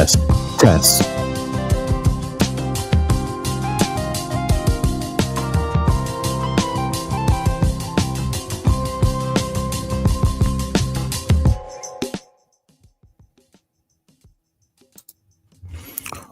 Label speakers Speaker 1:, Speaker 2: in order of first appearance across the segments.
Speaker 1: Test. Test.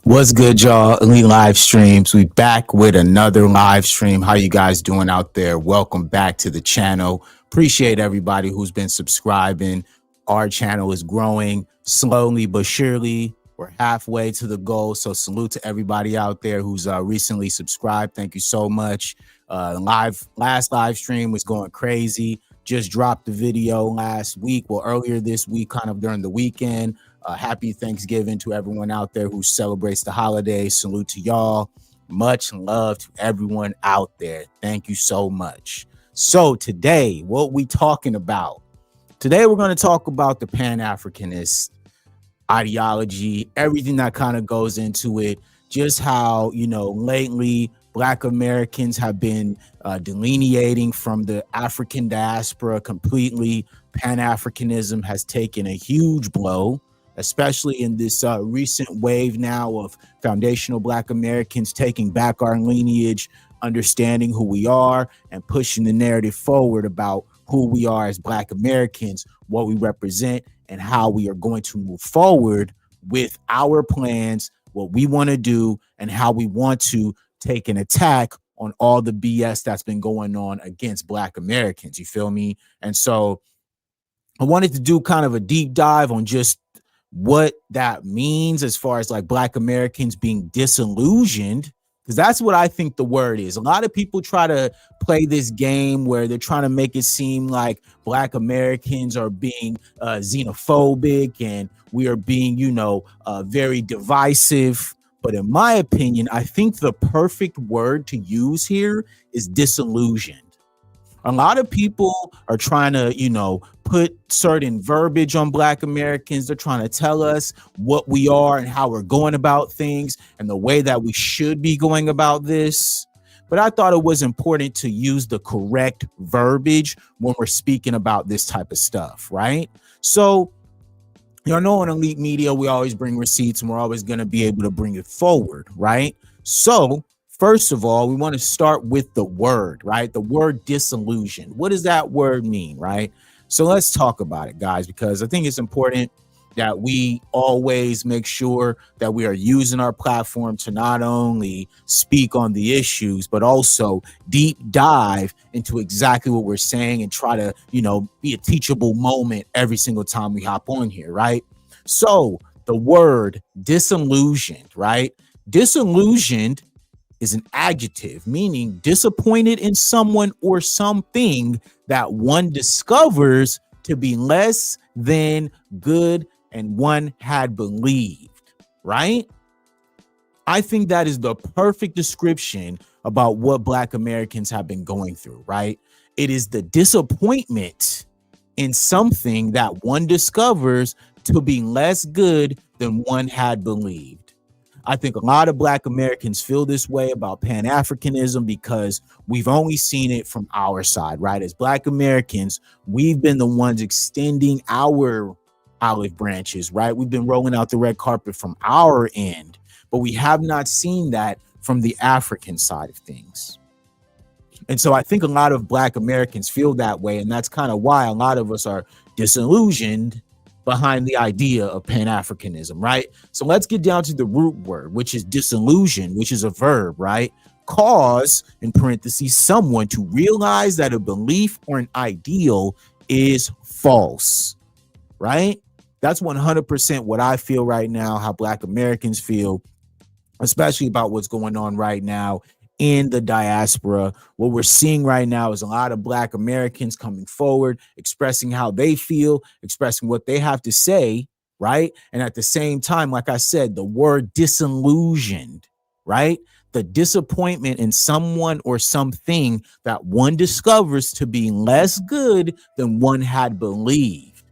Speaker 1: What's good, y'all? Elite Live Streams. We back with another live stream. How you guys doing out there? Welcome back to the channel. Appreciate everybody who's been subscribing. Our channel is growing slowly but surely. We're halfway to the goal. So salute to everybody out there who's recently subscribed. Thank you so much. Last live stream was going crazy. Just dropped the video last week. Well, earlier this week, kind of during the weekend. Happy Thanksgiving to everyone out there who celebrates the holiday. Salute to y'all. Much love to everyone out there. Thank you so much. So today, what we talking about? Today, we're going to talk about the Pan-Africanist ideology, everything that kind of goes into it, just how, lately Black Americans have been delineating from the African diaspora completely. Pan-Africanism has taken a huge blow, especially in this recent wave now of foundational Black Americans taking back our lineage, understanding who we are, and pushing the narrative forward about who we are as Black Americans, what we represent, and how we are going to move forward with our plans, what we want to do, and how we want to take an attack on all the BS that's been going on against Black Americans. You feel me? And so I wanted to do kind of a deep dive on just what that means as far as like Black Americans being disillusioned, because that's what I think the word is. A lot of people try to play this game where they're trying to make it seem like Black Americans are being xenophobic and we are being, very divisive. But in my opinion, I think the perfect word to use here is disillusioned. A lot of people are trying to, put certain verbiage on Black Americans. They're trying to tell us what we are and how we're going about things and the way that we should be going about this. But I thought it was important to use the correct verbiage when we're speaking about this type of stuff, right? So, know, in Elite Media, we always bring receipts and we're always going to be able to bring it forward, right? So, first of all, we want to start with the word, right? The word disillusion. What does that word mean, right? So let's talk about it, guys, because I think it's important that we always make sure that we are using our platform to not only speak on the issues, but also deep dive into exactly what we're saying and try to, be a teachable moment every single time we hop on here, right? So the word disillusioned, right? Disillusioned is an adjective meaning disappointed in someone or something that one discovers to be less than good and one had believed, right? I think that is the perfect description about what Black Americans have been going through, right? It is the disappointment in something that one discovers to be less good than one had believed. I think a lot of Black Americans feel this way about Pan-Africanism because we've only seen it from our side, right? As Black Americans, we've been the ones extending our olive branches, right? We've been rolling out the red carpet from our end, but we have not seen that from the African side of things. And so I think a lot of Black Americans feel that way, and that's kind of why a lot of us are disillusioned behind the idea of Pan-Africanism, right? So let's get down to the root word, which is disillusion, which is a verb, right? Cause, in parentheses, someone to realize that a belief or an ideal is false, right? That's 100% what I feel right now, how Black Americans feel, especially about what's going on right now in the diaspora. What we're seeing right now is a lot of Black Americans coming forward, expressing how they feel, expressing what they have to say, right? And at the same time, like I said, the word disillusioned, right? The disappointment in someone or something that one discovers to be less good than one had believed.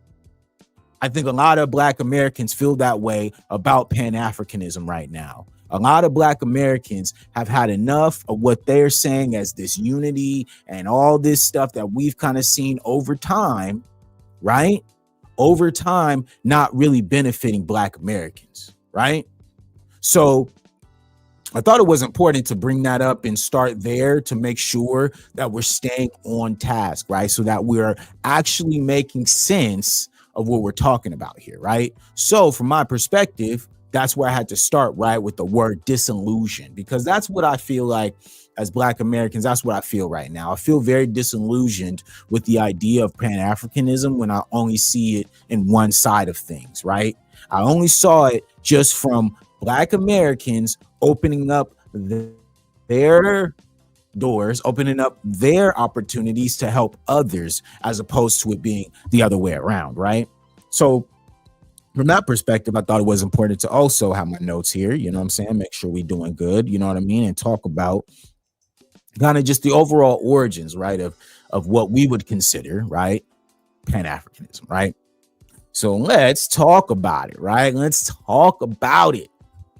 Speaker 1: I think a lot of Black Americans feel that way about Pan-Africanism right now. A lot of Black Americans have had enough of what they're saying as this unity and all this stuff that we've kind of seen over time, right? Over time, not really benefiting Black Americans, right? So I thought it was important to bring that up and start there to make sure that we're staying on task, right? So that we're actually making sense of what we're talking about here, right? So from my perspective, that's where I had to start, right, with the word disillusion, because that's what I feel like as Black Americans, that's what I feel right now. I feel very disillusioned with the idea of Pan-Africanism when I only see it in one side of things, right? I only saw it just from Black Americans opening up their doors, opening up their opportunities to help others, as opposed to it being the other way around, right? So from that perspective, I thought it was important to also have my notes here, you know what I'm saying? Make sure we're doing good, you know what I mean? And talk about kind of just the overall origins, right, of what we would consider, right, Pan-Africanism, right? So let's talk about it, right? Let's talk about it,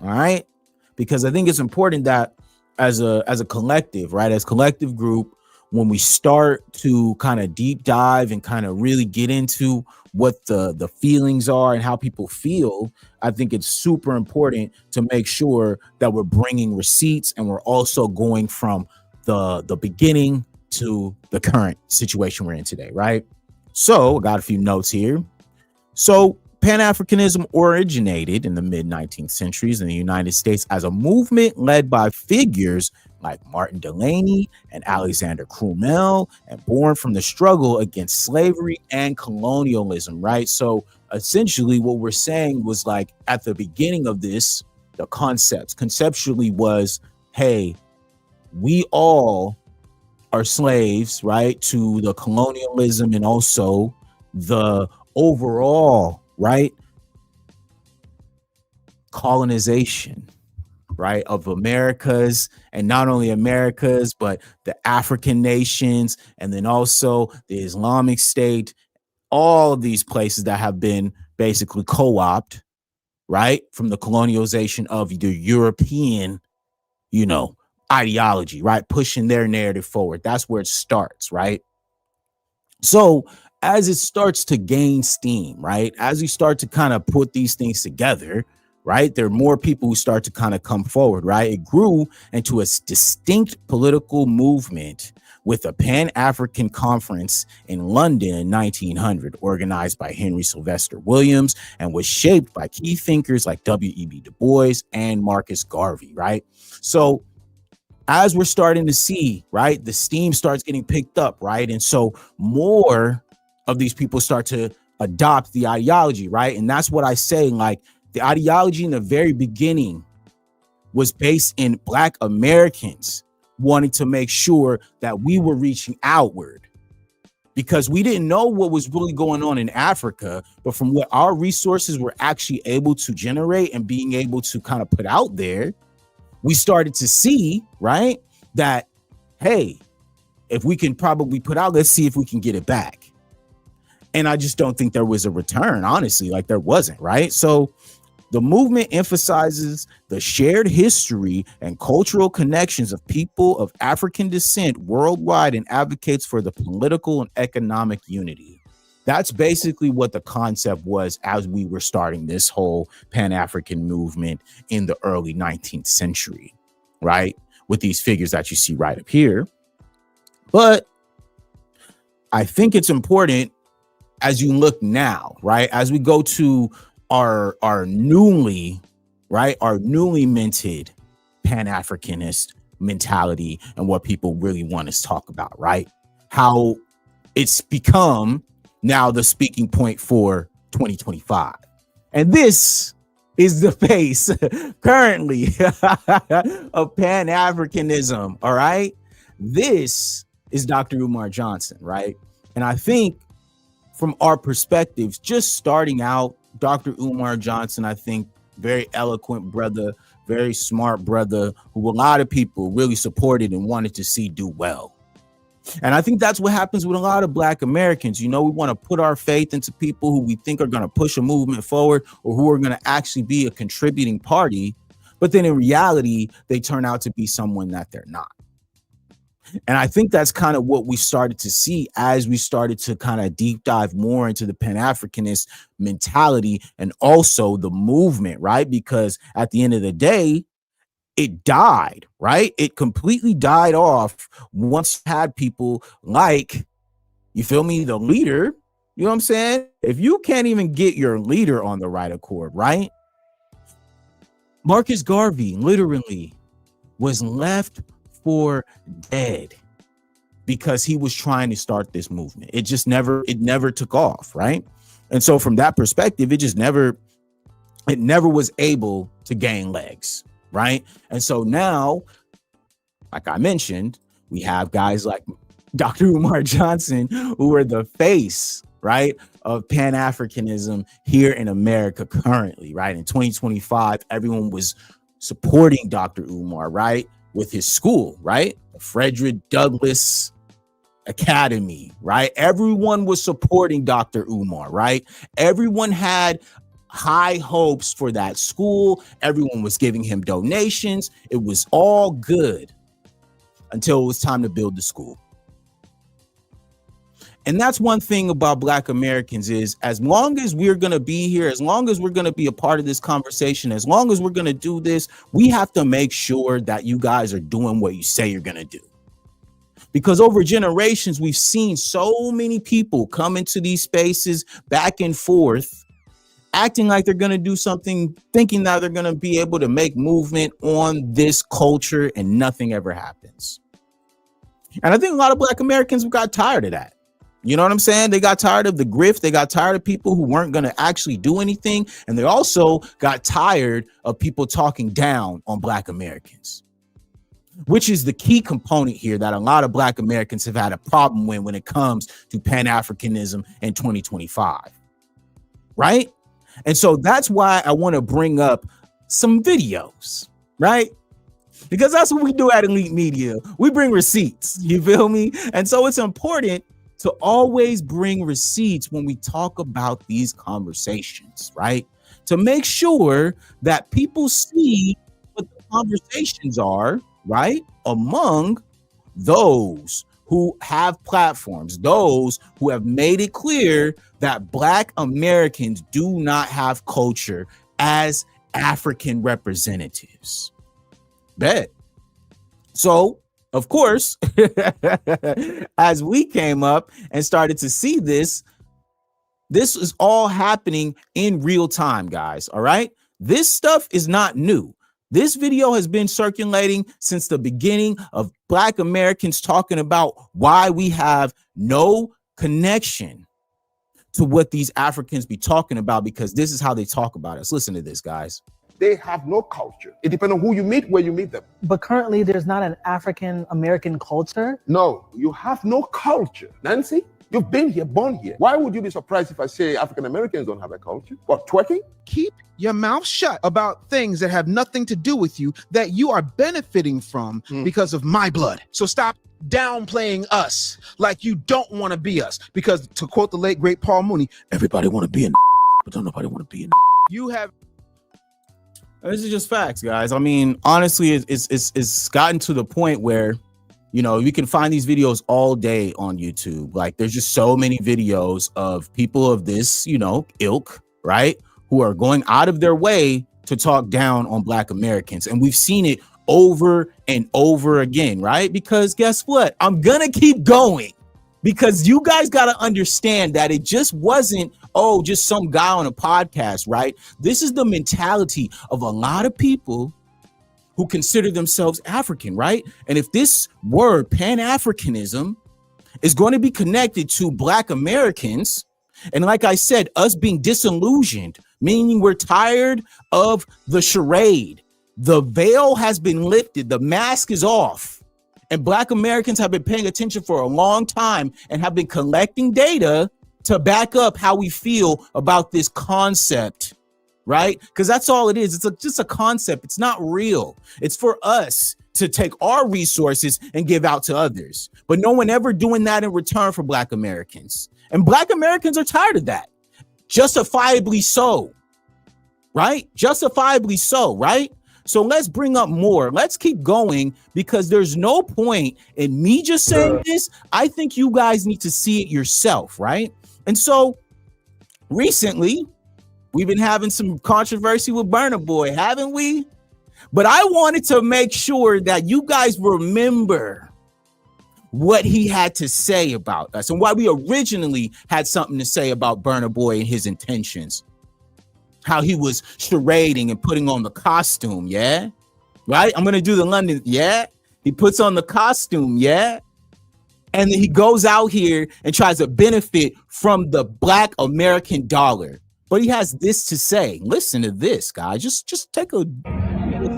Speaker 1: all right? Because I think it's important that as a collective, right, as collective group, when we start to kind of deep dive and kind of really get into what the feelings are and how people feel, I think it's super important to make sure that we're bringing receipts and we're also going from the beginning to the current situation we're in today, right? So I got a few notes here. So Pan-Africanism originated in the mid-19th centuries in the United States as a movement led by figures like Martin Delany and Alexander Crummell, and born from the struggle against slavery and colonialism, right? So essentially what we're saying was, like, at the beginning of this, the conceptually was, hey, we all are slaves, right, to the colonialism and also the overall, right, colonization, right, of Americas, and not only Americas, but the African nations, and then also the Islamic State, all of these places that have been basically co-opted, right, from the colonialization of the European, you know, ideology, right, pushing their narrative forward. That's where it starts, right? So as it starts to gain steam, right, as we start to kind of put these things together, right, there are more people who start to kind of come forward, right? It grew into a distinct political movement with a Pan-African conference in London in 1900, organized by Henry Sylvester Williams, and was shaped by key thinkers like W.E.B. Du Bois and Marcus Garvey, right? So as we're starting to see, right, the steam starts getting picked up, right? And so more of these people start to adopt the ideology, right? And that's what I say, like, the ideology in the very beginning was based in Black Americans wanting to make sure that we were reaching outward, because we didn't know what was really going on in Africa, but from what our resources were actually able to generate and being able to kind of put out there, we started to see, right, that, hey, if we can probably put out, let's see if we can get it back. And I just don't think there was a return, honestly, like there wasn't, right? So the movement emphasizes the shared history and cultural connections of people of African descent worldwide and advocates for the political and economic unity. That's basically what the concept was as we were starting this whole Pan-African movement in the early 19th century, right? With these figures that you see right up here. But I think it's important as you look now, right, as we go to our newly minted Pan-Africanist mentality and what people really want us to talk about, right? How it's become now the speaking point for 2025. And this is the face currently of Pan-Africanism, all right? This is Dr. Umar Johnson, right? And I think from our perspectives, just starting out, Dr. Umar Johnson, I think, very eloquent brother, very smart brother, who a lot of people really supported and wanted to see do well. And I think that's what happens with a lot of Black Americans. You know, we want to put our faith into people who we think are going to push a movement forward or who are going to actually be a contributing party. But then in reality, they turn out to be someone that they're not. And I think that's kind of what we started to see as we started to kind of deep dive more into the Pan-Africanist mentality and also the movement, right? Because at the end of the day, it died, right? It completely died off once you had people like, you feel me, the leader. You know what I'm saying? If you can't even get your leader on the right accord, right? Marcus Garvey literally was left for dead because he was trying to start this movement. It never took off, right? And so from that perspective, it never was able to gain legs, right? And so now, like I mentioned, we have guys like Dr. Umar Johnson, who are the face, right, of Pan-Africanism here in America currently, right? In 2025, everyone was supporting Dr. Umar, right, with his school, right? The Frederick Douglass Academy, right? Everyone was supporting Dr. Umar, right? Everyone had high hopes for that school. Everyone was giving him donations. It was all good until it was time to build the school. And that's one thing about Black Americans is, as long as we're going to be here, as long as we're going to be a part of this conversation, as long as we're going to do this, we have to make sure that you guys are doing what you say you're going to do. Because over generations, we've seen so many people come into these spaces back and forth, acting like they're going to do something, thinking that they're going to be able to make movement on this culture, and nothing ever happens. And I think a lot of Black Americans got tired of that. You know what I'm saying? They got tired of the grift. They got tired of people who weren't going to actually do anything. And they also got tired of people talking down on Black Americans, which is the key component here that a lot of Black Americans have had a problem with when it comes to Pan-Africanism in 2025. Right? And so that's why I want to bring up some videos, right? Because that's what we do at Elite Media. We bring receipts, you feel me? And so it's important to always bring receipts when we talk about these conversations, right? To make sure that people see what the conversations are, right? Among those who have platforms, those who have made it clear that Black Americans do not have culture as African representatives. Bet. So, of course, as we came up and started to see this is all happening in real time, guys. All right. This stuff is not new. This video has been circulating since the beginning of Black Americans talking about why we have no connection to what these Africans be talking about, because this is how they talk about us. Listen to this, guys.
Speaker 2: They have no culture. It depends on who you meet, where you meet them.
Speaker 3: But currently, there's not an African-American culture?
Speaker 2: No, you have no culture. Nancy, you've been here, born here. Why would you be surprised if I say African-Americans don't have a culture? What, twerking?
Speaker 4: Keep your mouth shut about things that have nothing to do with you, that you are benefiting from because of my blood. So stop downplaying us like you don't want to be us. Because to quote the late, great Paul Mooney, everybody want to be in but don't nobody want to be in You have...
Speaker 1: This is just facts, guys. I mean, honestly, it's gotten to the point where, you know, you can find these videos all day on YouTube. Like, there's just so many videos of people of this, you know, ilk, right, who are going out of their way to talk down on Black Americans. And we've seen it over and over again, right? Because guess what? I'm gonna keep going, because you guys got to understand that it just wasn't, oh, just some guy on a podcast, right? This is the mentality of a lot of people who consider themselves African, right? And if this word Pan-Africanism is going to be connected to Black Americans, and like I said, us being disillusioned, meaning we're tired of the charade, the veil has been lifted, the mask is off, and Black Americans have been paying attention for a long time and have been collecting data to back up how we feel about this concept, right? Because that's all it is. It's just a concept. It's not real. It's for us to take our resources and give out to others. But no one ever doing that in return for Black Americans. And Black Americans are tired of that. Justifiably so, right? Justifiably so, right? So let's bring up more. Let's keep going, because there's no point in me just saying this. I think you guys need to see it yourself, right? And so recently, we've been having some controversy with Burna Boy, haven't we? But I wanted to make sure that you guys remember what he had to say about us and why we originally had something to say about Burna Boy and his intentions. How he was charading and putting on the costume, yeah? Right? I'm going to do the London, yeah? He puts on the costume, yeah? And then he goes out here and tries to benefit from the Black American dollar. But he has this to say. Listen to this, guys. Just take a...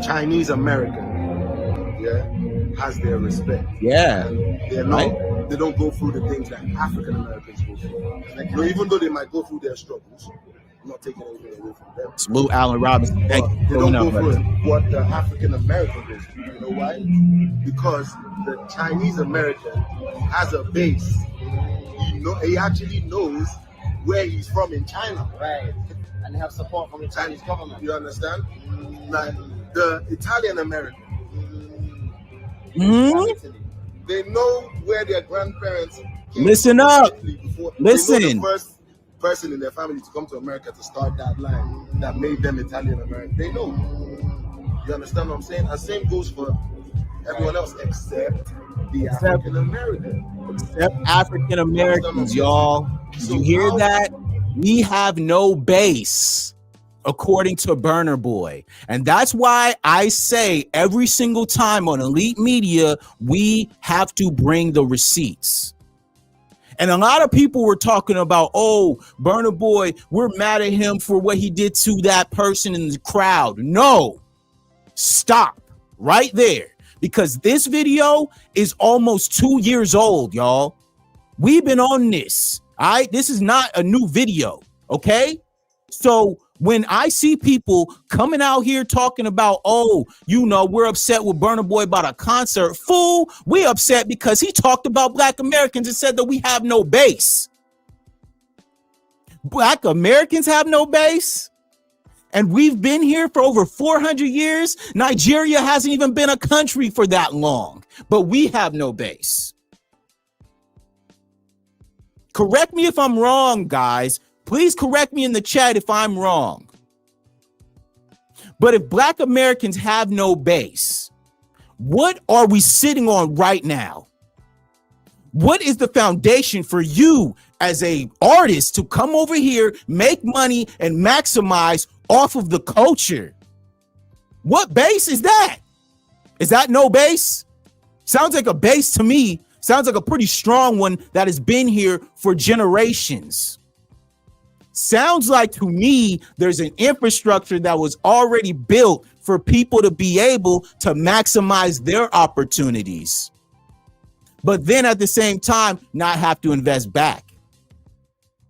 Speaker 5: Chinese American, yeah, has their respect.
Speaker 1: Yeah.
Speaker 5: And they're not, they don't go through the things that African Americans go through. Like, even though they might go through their struggles, I'm not taking anything away from them.
Speaker 1: Salute Allen Robinson. Thank you.
Speaker 5: They don't go through what the African American goes through. You know why? Because the Chinese American has a base. He actually knows where he's from in China.
Speaker 6: Right. And they have support from the Chinese government.
Speaker 5: You understand? Like the Italian American. They know where their grandparents came.
Speaker 1: Listen up. Listen.
Speaker 5: They know the first person in their family to come to America to start that line that made them Italian American. They know. You understand what I'm saying? And same goes for everyone else except the African American.
Speaker 1: Except African Americans, y'all. Did you hear that? We have no base, according to Burna Boy. And that's why I say every single time on Elite Media, we have to bring the receipts. And a lot of people were talking about, oh, Burna Boy, we're mad at him for what he did to that person in the crowd. No, stop right there. Because this video is almost 2 years old, y'all. We've been on this. All right, this is not a new video, okay? So when I see people coming out here talking about, oh, you know, we're upset with Burna Boy about a concert, fool, we upset because he talked about Black Americans and said that we have no base. Black Americans have no base? And we've been here for over 400 years. Nigeria hasn't even been a country for that long, but we have no base. Correct me if I'm wrong, guys. Please correct me in the chat if I'm wrong. But if Black Americans have no base, what are we sitting on right now? What is the foundation for you as an artist to come over here, make money, and maximize off of the culture? What base is that? Is that no base? Sounds like a base to me. Sounds like a pretty strong one that has been here for generations. Sounds like to me there's an infrastructure that was already built for people to be able to maximize their opportunities, but then at the same time not have to invest back.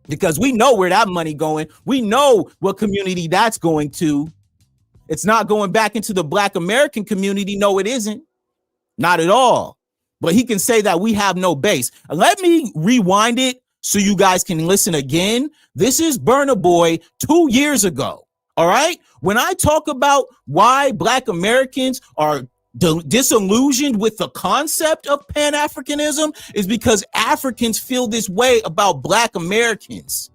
Speaker 1: Because we know where that money going. We know what community that's going to. It's not going back into the Black American community. No, it isn't. Not at all. But he can say that we have no base. Let me rewind it so you guys can listen again. This is Burna Boy 2 years ago. All right. When I talk about why Black Americans are disillusioned with the concept of Pan-Africanism, is because Africans feel this way about Black Americans.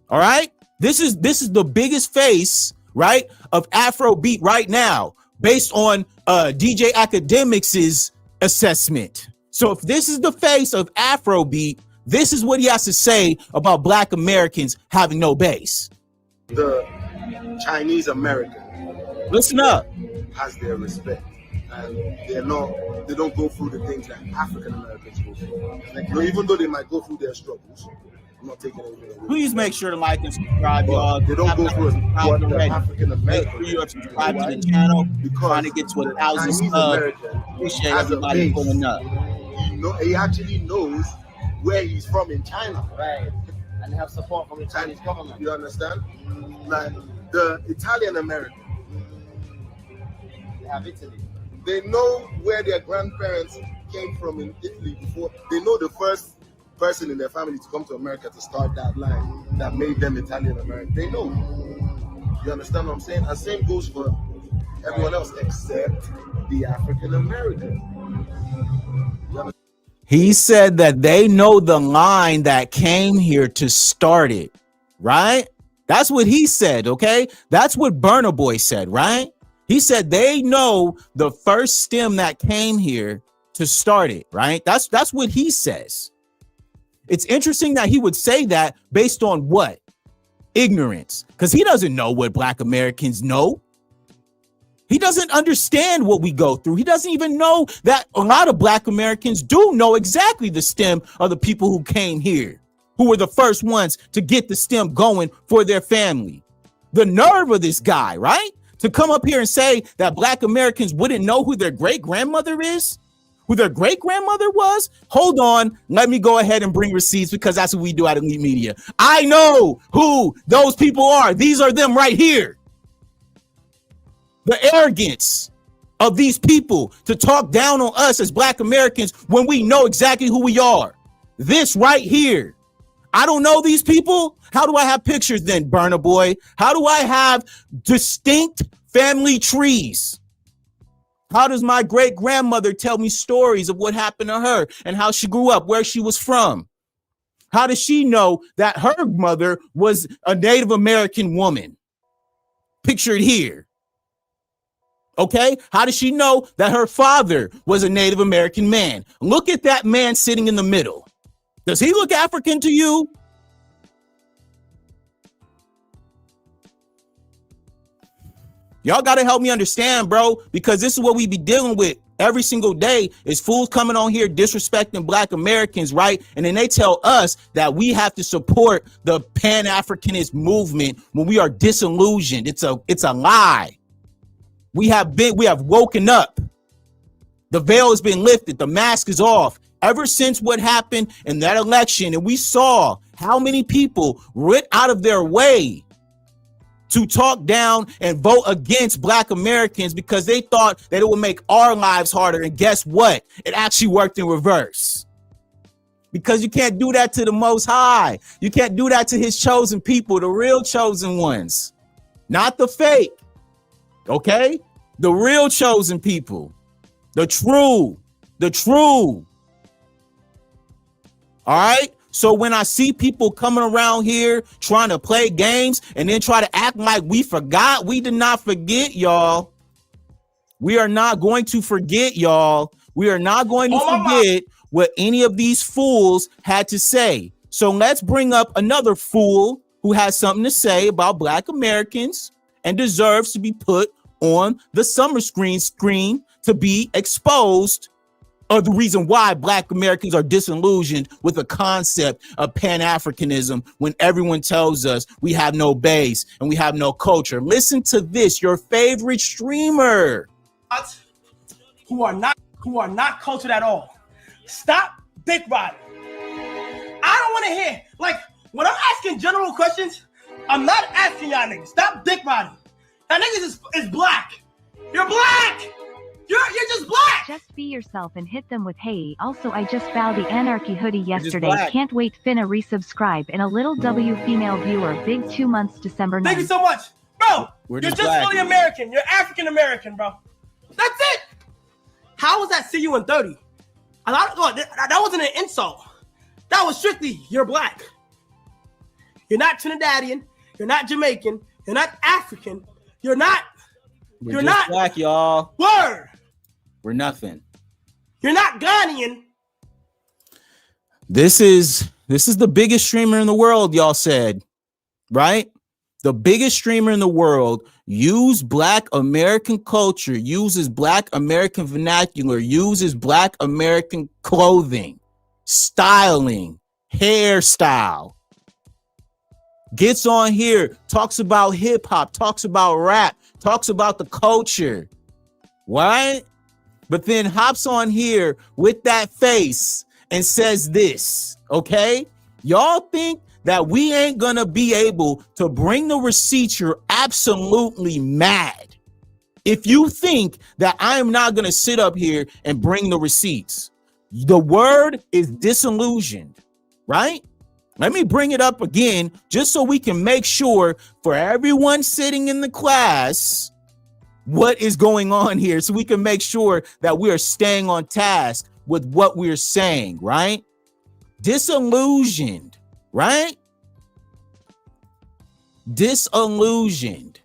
Speaker 1: All right. This is the biggest face, right, of Afrobeat right now, based on DJ Academics' assessment. So if this is the face of Afrobeat, this is what he has to say about Black Americans having no base.
Speaker 5: The Chinese American,
Speaker 1: listen up,
Speaker 5: has their respect, and they don't go through the things that African Americans go through. Like, even though they might go through their struggles, I'm not taking anything away.
Speaker 1: Please make sure to like and subscribe, y'all.
Speaker 5: They don't go through what the African American.
Speaker 1: Make sure you're subscribed to the channel. Because trying to get to 1,000 subs. Appreciate everybody pulling up.
Speaker 5: He actually knows where he's from in China.
Speaker 6: Right. And they have support from the Chinese government.
Speaker 5: You understand? Like the Italian American.
Speaker 6: They have Italy.
Speaker 5: They know where their grandparents came from in Italy before. They know the first person in their family to come to America to start that line that made them Italian American. They know. You understand what I'm saying? And same goes for everyone else except the African American.
Speaker 1: He said that they know the line that came here to start it, right? That's what he said, okay? That's what Burna Boy said, right? He said they know the first stem that came here to start it, right? That's what he says. It's interesting that he would say that based on what? Ignorance, because he doesn't know what Black Americans know. He doesn't understand what we go through. He doesn't even know that a lot of Black Americans do know exactly the stem of the people who came here, who were the first ones to get the stem going for their family. The nerve of this guy, right? To come up here and say that Black Americans wouldn't know who their great-grandmother is, who their great-grandmother was. Hold on, let me go ahead and bring receipts, because that's what we do at Elite Media. I know who those people are. These are them right here. The arrogance of these people to talk down on us as Black Americans when we know exactly who we are. This right here. I don't know these people. How do I have pictures then, Burna Boy? How do I have distinct family trees? How does my great grandmother tell me stories of what happened to her and how she grew up, where she was from? How does she know that her mother was a Native American woman? Pictured here. Okay, how does she know that her father was a Native American man? Look at that man sitting in the middle. Does he look African to you? Y'all got to help me understand, bro, because this is what we be dealing with every single day is fools coming on here disrespecting Black Americans, right? And then they tell us that we have to support the Pan-Africanist movement when we are disillusioned. It's a lie. We have woken up. The veil has been lifted. The mask is off. Ever since what happened in that election, and we saw how many people went out of their way to talk down and vote against Black Americans because they thought that it would make our lives harder. And guess what? It actually worked in reverse. Because you can't do that to the Most High. You can't do that to his chosen people, the real chosen ones, not the fake. Okay? The real chosen people, the true. All right? So when I see people coming around here trying to play games and then try to act like we forgot, we did not forget, y'all. We are not going to forget, y'all. We are not going to forget what any of these fools had to say. So let's bring up another fool who has something to say about Black Americans and deserves to be put on the summer screen to be exposed of the reason why Black Americans are disillusioned with the concept of Pan-Africanism when everyone tells us we have no base and we have no culture. Listen to this, your favorite streamer.
Speaker 7: Who are not cultured at all. Stop dick riding. I don't want to hear, like, when I'm asking general questions, I'm not asking y'all niggas. Stop dick riding. That niggas is black. You're black. You're just black.
Speaker 8: Just be yourself and hit them with hey. Also, I just bought the Anarchy hoodie yesterday. Can't wait. Finna resubscribe. And a little W female viewer. Big 2 months December 9th.
Speaker 7: Thank you so much. Bro,
Speaker 1: You're
Speaker 7: just
Speaker 1: black.
Speaker 7: fully American. You're African American, bro. That's it. How was that see you in 30? That wasn't an insult. That was strictly you're black. You're not Trinidadian. You're not Jamaican. You're not African. You're not.
Speaker 1: You're not black, y'all.
Speaker 7: Word.
Speaker 1: We're nothing.
Speaker 7: You're not Ghanaian.
Speaker 1: This is the biggest streamer in the world, y'all said, right? The biggest streamer in the world used Black American culture, uses Black American vernacular, uses Black American clothing, styling, hairstyle. Gets on here, talks about hip hop, talks about rap, talks about the culture, right? But then hops on here with that face and says this, okay? Y'all think that we ain't gonna be able to bring the receipts? You're absolutely mad. If you think that I am not gonna sit up here and bring the receipts, the word is disillusioned, right? Let me bring it up again, just so we can make sure for everyone sitting in the class what is going on here so we can make sure that we are staying on task with what we're saying, right? Disillusioned, right? Disillusioned,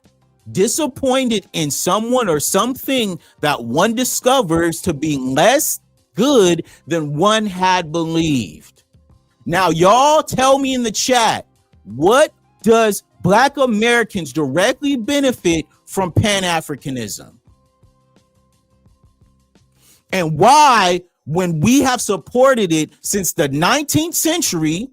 Speaker 1: disappointed in someone or something that one discovers to be less good than one had believed. Now, y'all tell me in the chat, what does Black Americans directly benefit from Pan-Africanism? And why, when we have supported it since the 19th century,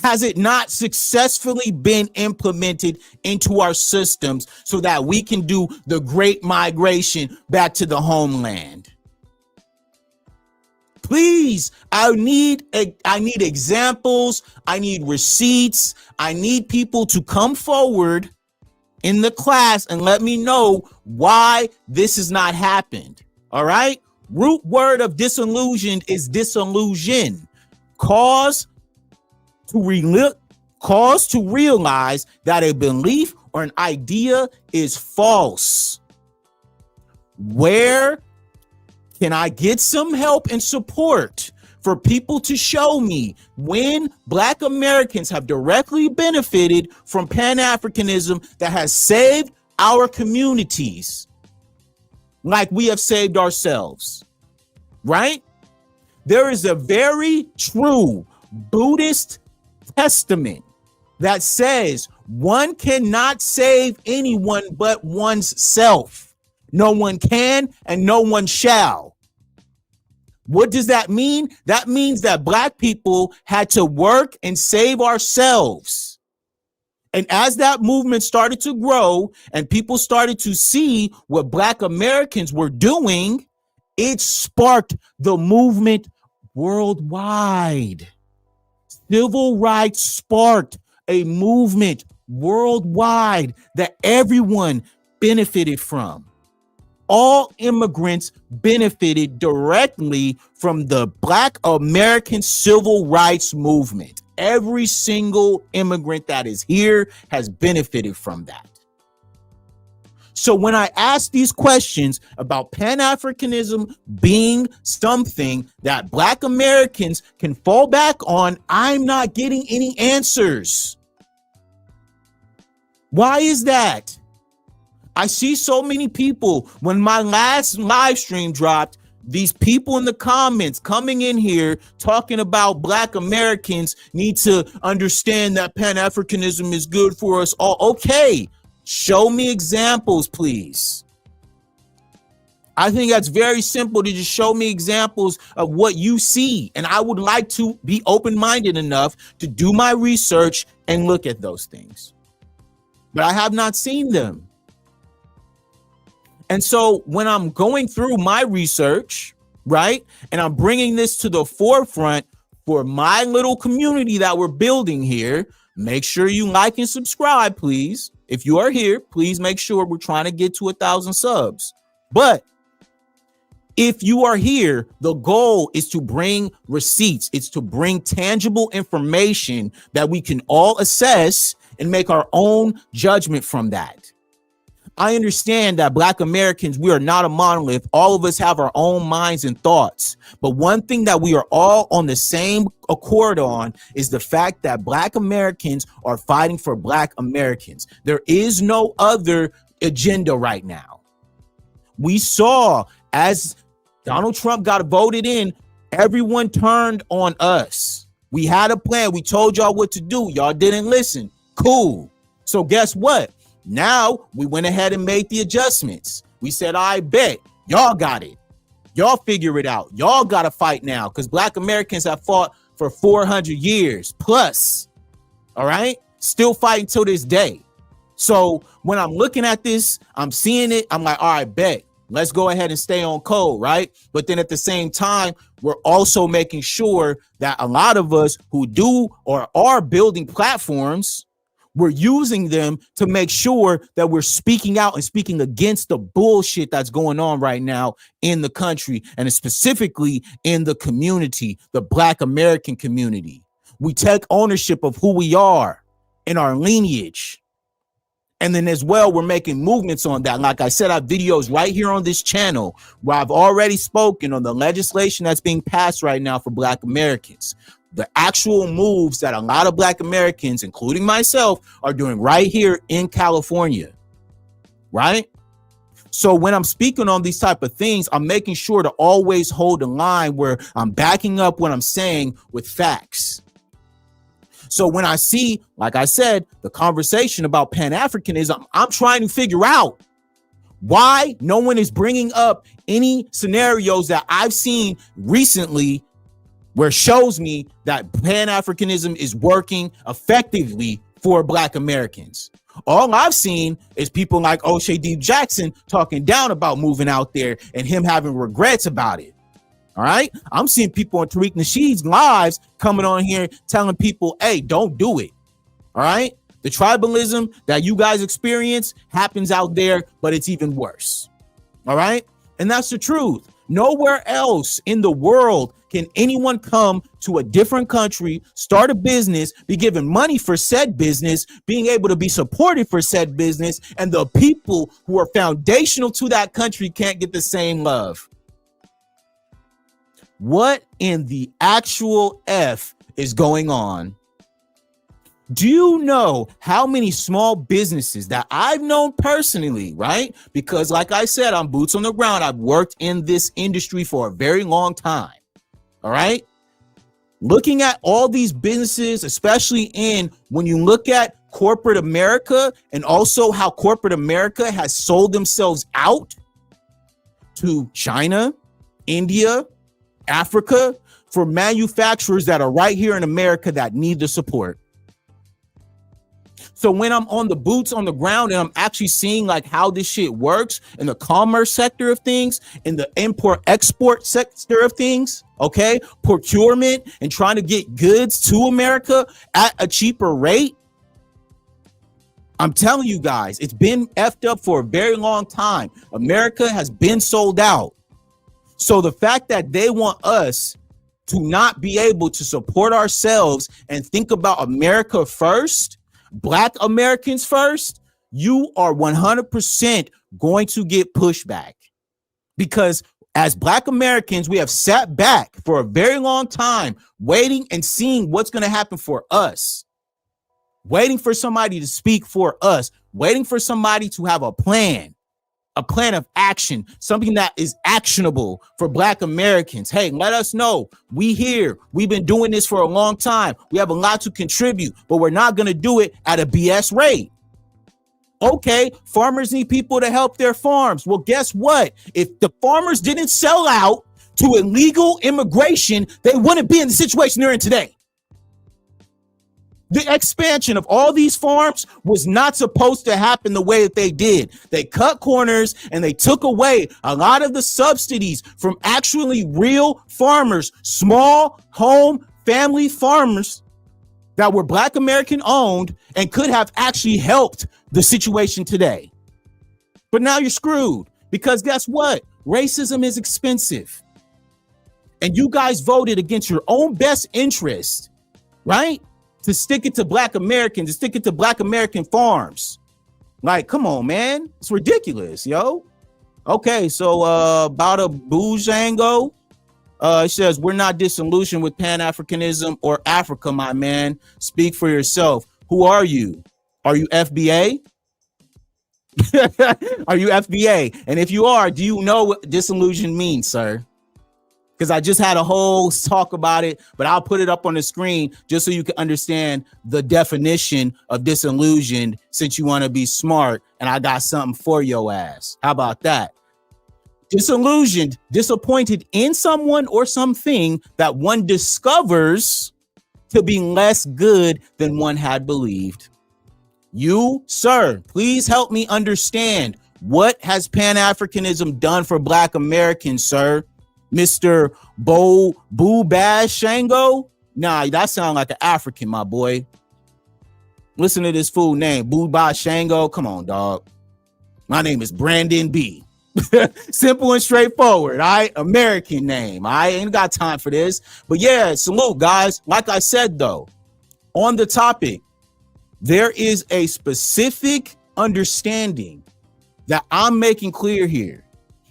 Speaker 1: has it not successfully been implemented into our systems so that we can do the great migration back to the homeland? Please, I need examples. I need receipts. I need people to come forward in the class and let me know why this has not happened. All right. Root word of disillusioned is disillusion. Cause to realize that a belief or an idea is false. Where can I get some help and support for people to show me when Black Americans have directly benefited from Pan-Africanism that has saved our communities like we have saved ourselves, right? There is a very true Buddhist testament that says one cannot save anyone but one's self. No one can and no one shall. What does that mean? That means that Black people had to work and save ourselves. And as that movement started to grow and people started to see what Black Americans were doing, it sparked the movement worldwide. Civil rights sparked a movement worldwide that everyone benefited from. All immigrants benefited directly from the Black American civil rights movement. Every single immigrant that is here has benefited from that. So when I ask these questions about Pan-Africanism being something that Black Americans can fall back on, I'm not getting any answers. Why is that? I see so many people, when my last live stream dropped, these people in the comments coming in here talking about Black Americans need to understand that Pan-Africanism is good for us all. Okay, show me examples, please. I think that's very simple to just show me examples of what you see. And I would like to be open-minded enough to do my research and look at those things. But I have not seen them. And so when I'm going through my research, right, and I'm bringing this to the forefront for my little community that we're building here, make sure you like and subscribe, please. If you are here, please make sure we're trying to get to 1,000 subs. But if you are here, the goal is to bring receipts. It's to bring tangible information that we can all assess and make our own judgment from that. I understand that Black Americans, we are not a monolith. All of us have our own minds and thoughts. But one thing that we are all on the same accord on is the fact that Black Americans are fighting for Black Americans. There is no other agenda right now. We saw as Donald Trump got voted in, everyone turned on us. We had a plan. We told y'all what to do. Y'all didn't listen. Cool. So guess what? Now we went ahead and made the adjustments. We said, I bet y'all got it. Y'all figure it out. Y'all got to fight now because Black Americans have fought for 400 years plus. All right. Still fighting till this day. So when I'm looking at this, I'm seeing it. I'm like, all right, bet. Let's go ahead and stay on code. Right. But then at the same time, we're also making sure that a lot of us who do or are building platforms, we're using them to make sure that we're speaking out and speaking against the bullshit that's going on right now in the country and specifically in the community, the Black American community. We take ownership of who we are and our lineage. And then as well, we're making movements on that. Like I said, I have videos right here on this channel where I've already spoken on the legislation that's being passed right now for Black Americans. The actual moves that a lot of Black Americans, including myself, are doing right here in California, right? So when I'm speaking on these type of things, I'm making sure to always hold a line where I'm backing up what I'm saying with facts. So when I see, like I said, the conversation about Pan-Africanism, I'm trying to figure out why no one is bringing up any scenarios that I've seen recently where it shows me that Pan-Africanism is working effectively for Black Americans. All I've seen is people like O'Shea D. Jackson talking down about moving out there and him having regrets about it. All right. I'm seeing people on Tariq Nasheed's lives coming on here telling people, hey, don't do it. All right. The tribalism that you guys experience happens out there, but it's even worse. All right. And that's the truth. Nowhere else in the world can anyone come to a different country, start a business, be given money for said business, being able to be supported for said business, and the people who are foundational to that country can't get the same love. What in the actual F is going on? Do you know how many small businesses that I've known personally, right? Because like I said, I'm boots on the ground. I've worked in this industry for a very long time. All right. Looking at all these businesses, especially when you look at corporate America and also how corporate America has sold themselves out to China, India, Africa, for manufacturers that are right here in America that need the support. So when I'm on the boots on the ground and I'm actually seeing like how this shit works in the commerce sector of things, in the import export sector of things, okay, procurement and trying to get goods to America at a cheaper rate, I'm telling you guys, it's been effed up for a very long time. America has been sold out. So the fact that they want us to not be able to support ourselves and think about America first, Black Americans first, you are 100% going to get pushback. Because as Black Americans, we have sat back for a very long time, waiting and seeing what's going to happen for us. Waiting for somebody to speak for us, waiting for somebody to have a plan of action, something that is actionable for Black Americans. Hey, let us know. We here. We've been doing this for a long time. We have a lot to contribute, but we're not going to do it at a BS rate. Okay, farmers need people to help their farms. Well, guess what? If the farmers didn't sell out to illegal immigration, they wouldn't be in the situation they're in today. The expansion of all these farms was not supposed to happen the way that they did. They cut corners and they took away a lot of the subsidies from actually real farmers, small home family farmers that were Black American owned and could have actually helped the situation today. But now you're screwed because guess what? Racism is expensive. And you guys voted against your own best interest, right? To stick it to Black Americans, to stick it to Black American farms. Like, come on, man. It's ridiculous, yo. Okay, so about a Bujango, it says, we're not disillusioned with Pan-Africanism or Africa, my man. Speak for yourself. Who are you? Are you FBA? Are you FBA? And if you are, do you know what disillusion means, sir? Because I just had a whole talk about it, but I'll put it up on the screen just so you can understand the definition of disillusioned, since you want to be smart and I got something for your ass. How about that? Disillusioned, disappointed in someone or something that one discovers to be less good than one had believed. You, sir, please help me understand, what has Pan-Africanism done for Black Americans, sir? Mr. Boo Bash Shango? Nah, that sounds like an African, my boy. Listen to this fool name, Boo Bash Shango. Come on, dog. My name is Brandon B. Simple and straightforward. All right, American name. I ain't got time for this. But yeah, salute, guys. Like I said, though, on the topic, there is a specific understanding that I'm making clear here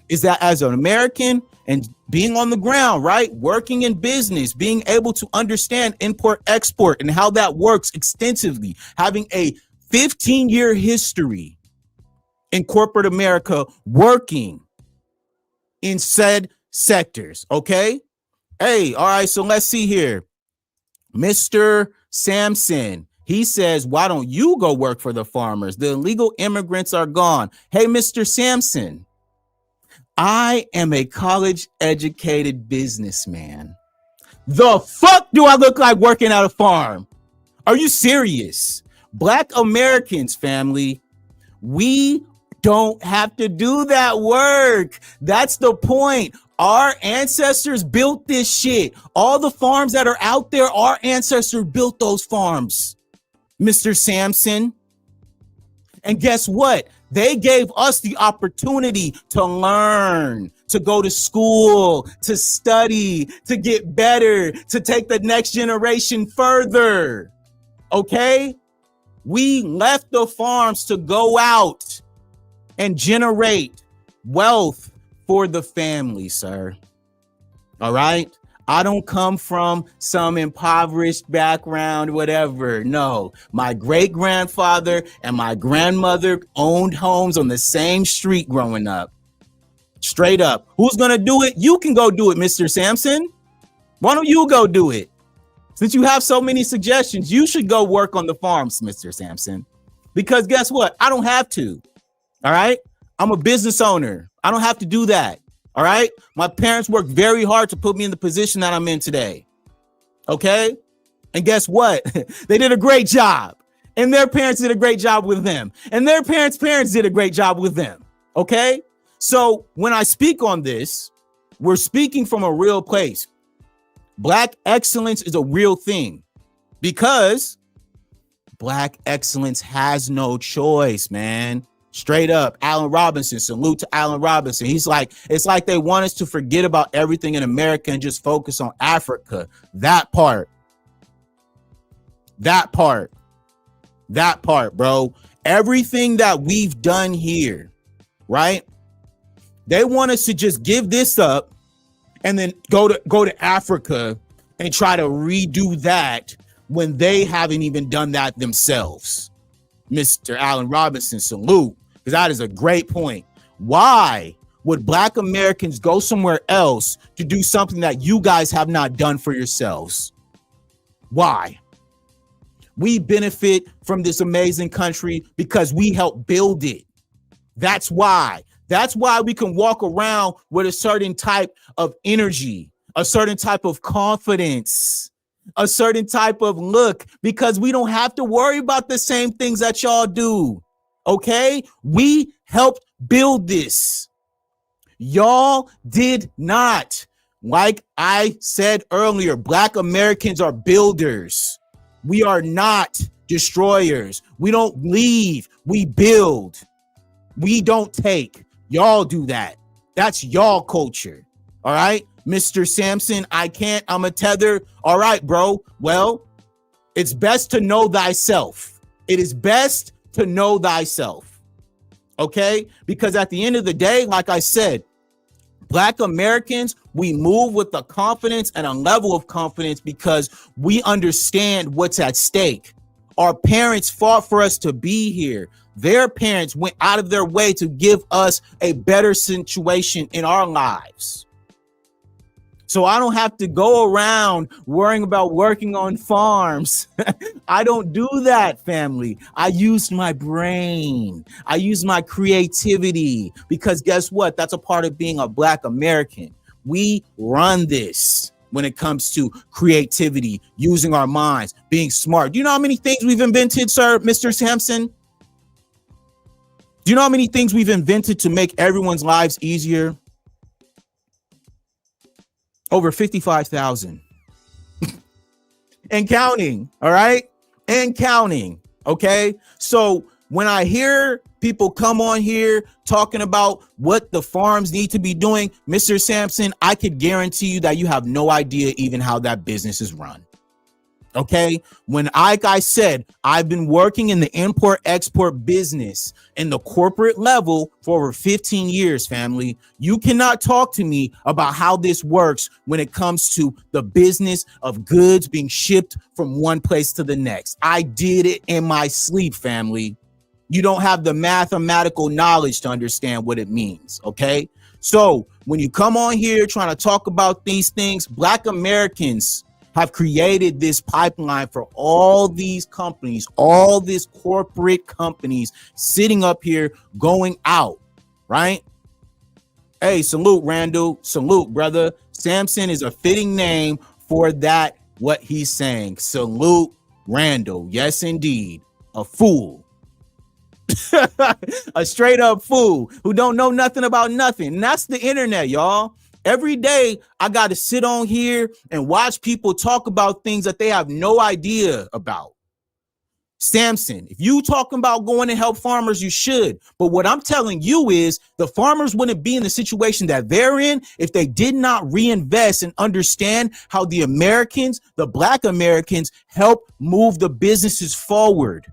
Speaker 1: is that as an American and being on the ground, right, working in business, being able to understand import export and how that works extensively, having a 15-year history in corporate America working in said sectors. Okay. Hey, all right. So let's see here. Mr. Sampson, he says, why don't you go work for the farmers? The illegal immigrants are gone. Hey, Mr. Sampson, I am a college educated businessman. The fuck do I look like working at a farm? Are you serious? Black Americans, family, we don't have to do that work. That's the point. Our ancestors built this shit. All the farms that are out there, our ancestors built those farms, Mr. Sampson. And guess what? They gave us the opportunity to learn, to go to school, to study, to get better, to take the next generation further. Okay? We left the farms to go out and generate wealth for the family, sir. All right? I don't come from some impoverished background, whatever. No, my great grandfather and my grandmother owned homes on the same street growing up. Straight up. Who's going to do it? You can go do it, Mr. Sampson. Why don't you go do it? Since you have so many suggestions, you should go work on the farms, Mr. Sampson. Because guess what? I don't have to. All right? I'm a business owner. I don't have to do that. All right. My parents worked very hard to put me in the position that I'm in today. Okay. And guess what? They did a great job. And their parents did a great job with them. And their parents' parents did a great job with them. Okay. So when I speak on this, we're speaking from a real place. Black excellence is a real thing because Black excellence has no choice, man. Straight up, Allen Robinson, salute to Allen Robinson. He's like, it's like they want us to forget about everything in America and just focus on Africa. That part, bro. Everything that we've done here, right? They want us to just give this up and then go to Africa and try to redo that when they haven't even done that themselves. Mr. Allen Robinson, salute. Because that is a great point. Why would Black Americans go somewhere else to do something that you guys have not done for yourselves? Why? We benefit from this amazing country because we helped build it. That's why. That's why we can walk around with a certain type of energy, a certain type of confidence, a certain type of look, because we don't have to worry about the same things that y'all do. Okay, we helped build this. Y'all did not. Like I said earlier, Black Americans are builders. We are not destroyers. We don't leave. We build. We don't take. Y'all do that. That's y'all culture. All right, Mr. Sampson, I'm a tether. All right, bro. Well, it's best to know thyself. It is best to know thyself, okay? Because at the end of the day, like I said, Black Americans, we move with a confidence and a level of confidence because we understand what's at stake. Our parents fought for us to be here. Their parents went out of their way to give us a better situation in our lives. So I don't have to go around worrying about working on farms. I don't do that, family. I use my brain. I use my creativity because guess what? That's a part of being a Black American. We run this when it comes to creativity, using our minds, being smart. Do you know how many things we've invented, sir, Mr. Sampson? Do you know how many things we've invented to make everyone's lives easier? Over 55,000 and counting. All right. And counting. Okay. So when I hear people come on here talking about what the farms need to be doing, Mr. Sampson, I could guarantee you that you have no idea even how that business is run. Okay, like I said, I've been working in the import-export business in the corporate level for over 15 years, family. You cannot talk to me about how this works when it comes to the business of goods being shipped from one place to the next. I did it in my sleep, family. You don't have the mathematical knowledge to understand what it means, okay? So when you come on here trying to talk about these things, Black Americans have created this pipeline for all these companies, all these corporate companies sitting up here going out, right? Hey, salute, Randall. Salute, brother. Samson is a fitting name for that, what he's saying. Salute, Randall. Yes, indeed. A fool. A straight up fool who don't know nothing about nothing. And that's the internet, y'all. Every day I got to sit on here and watch people talk about things that they have no idea about. Samson, if you talking about going to help farmers, you should. But what I'm telling you is the farmers wouldn't be in the situation that they're in if they did not reinvest and understand how the Americans, the Black Americans, help move the businesses forward.